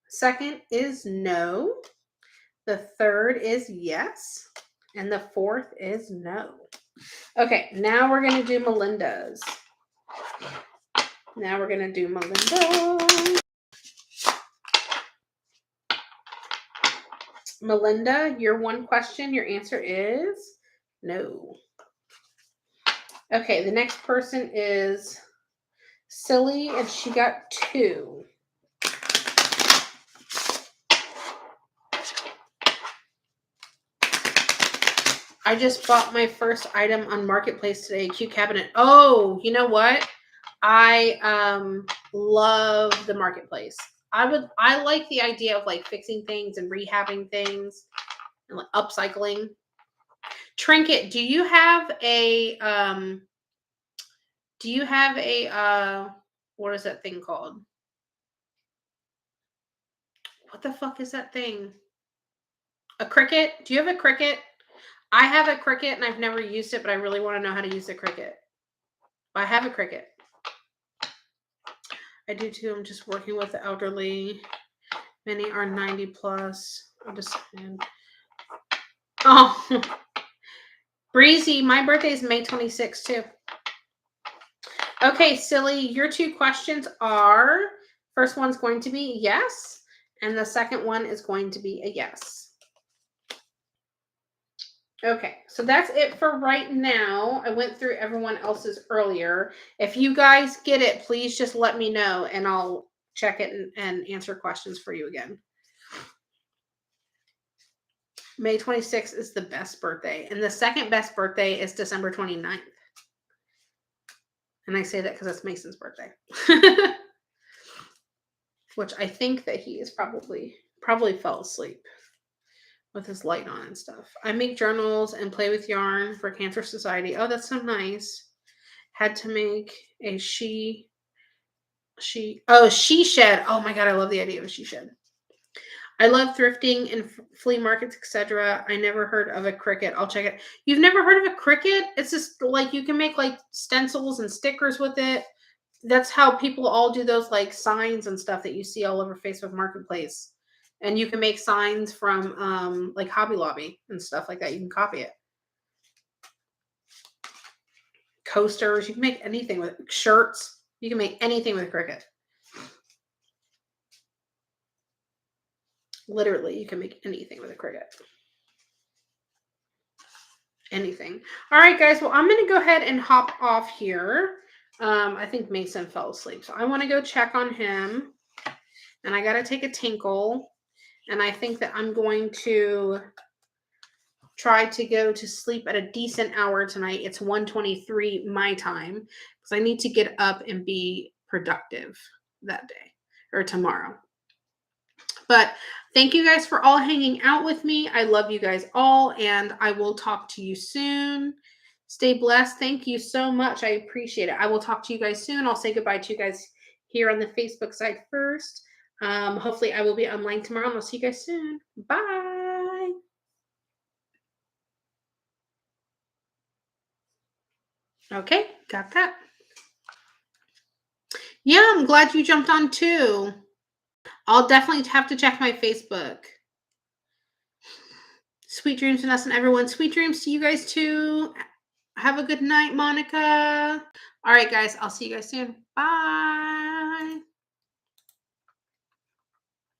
Second is no. The third is yes. And the fourth is no. Okay, now we're going to do Melinda's. Melinda, your one question, your answer is no. Okay, the next person is Silly, and she got 2. I just bought my first item on Marketplace today, cute cabinet. Oh, you know what? I love the Marketplace. I like the idea of like fixing things and rehabbing things and like upcycling. Trinket, do you have a what is that thing called? What the fuck is that thing? A Cricut? Do you have a Cricut? I have a Cricut and I've never used it, but I really want to know how to use the Cricut. I have a Cricut. I do too. I'm just working with the elderly. Many are 90 plus. I'm just saying. Oh, Breezy, my birthday is May 26th too. Okay, Silly, your 2 questions are, first one's going to be yes, and the second one is going to be a yes. Okay, so that's it for right now. I went through everyone else's earlier. If you guys get it, please just let me know and I'll check it and answer questions for you again. May 26th is the best birthday, and the second best birthday is December 29th. And I say that because it's Mason's birthday. Which I think that he is probably fell asleep with his light on and stuff. I make journals and play with yarn for Cancer Society. Oh, that's so nice. Had to make a she shed. Oh my god, I love the idea of a she shed. I love thrifting and flea markets, etc. I never heard of a Cricut. I'll check it. You've never heard of a Cricut? It's just like you can make like stencils and stickers with it. That's how people all do those like signs and stuff that you see all over Facebook Marketplace. And you can make signs from like Hobby Lobby and stuff like that. You can copy it. Coasters. You can make anything with it. Shirts. You can make anything with Cricut. Literally, you can make anything with a Cricut. Anything. All right, guys. Well, I'm going to go ahead and hop off here. I think Mason fell asleep. So I want to go check on him. And I got to take a tinkle. And I think that I'm going to try to go to sleep at a decent hour tonight. It's 1:23 my time because I need to get up and be productive that day or tomorrow. But thank you guys for all hanging out with me. I love you guys all, and I will talk to you soon. Stay blessed. Thank you so much. I appreciate it. I will talk to you guys soon. I'll say goodbye to you guys here on the Facebook side first. Hopefully I will be online tomorrow, and I'll see you guys soon. Bye. Okay, got that. Yeah, I'm glad you jumped on too. I'll definitely have to check my Facebook. Sweet dreams, Vanessa and everyone. Sweet dreams to you guys too. Have a good night, Monica. All right, guys. I'll see you guys soon. Bye.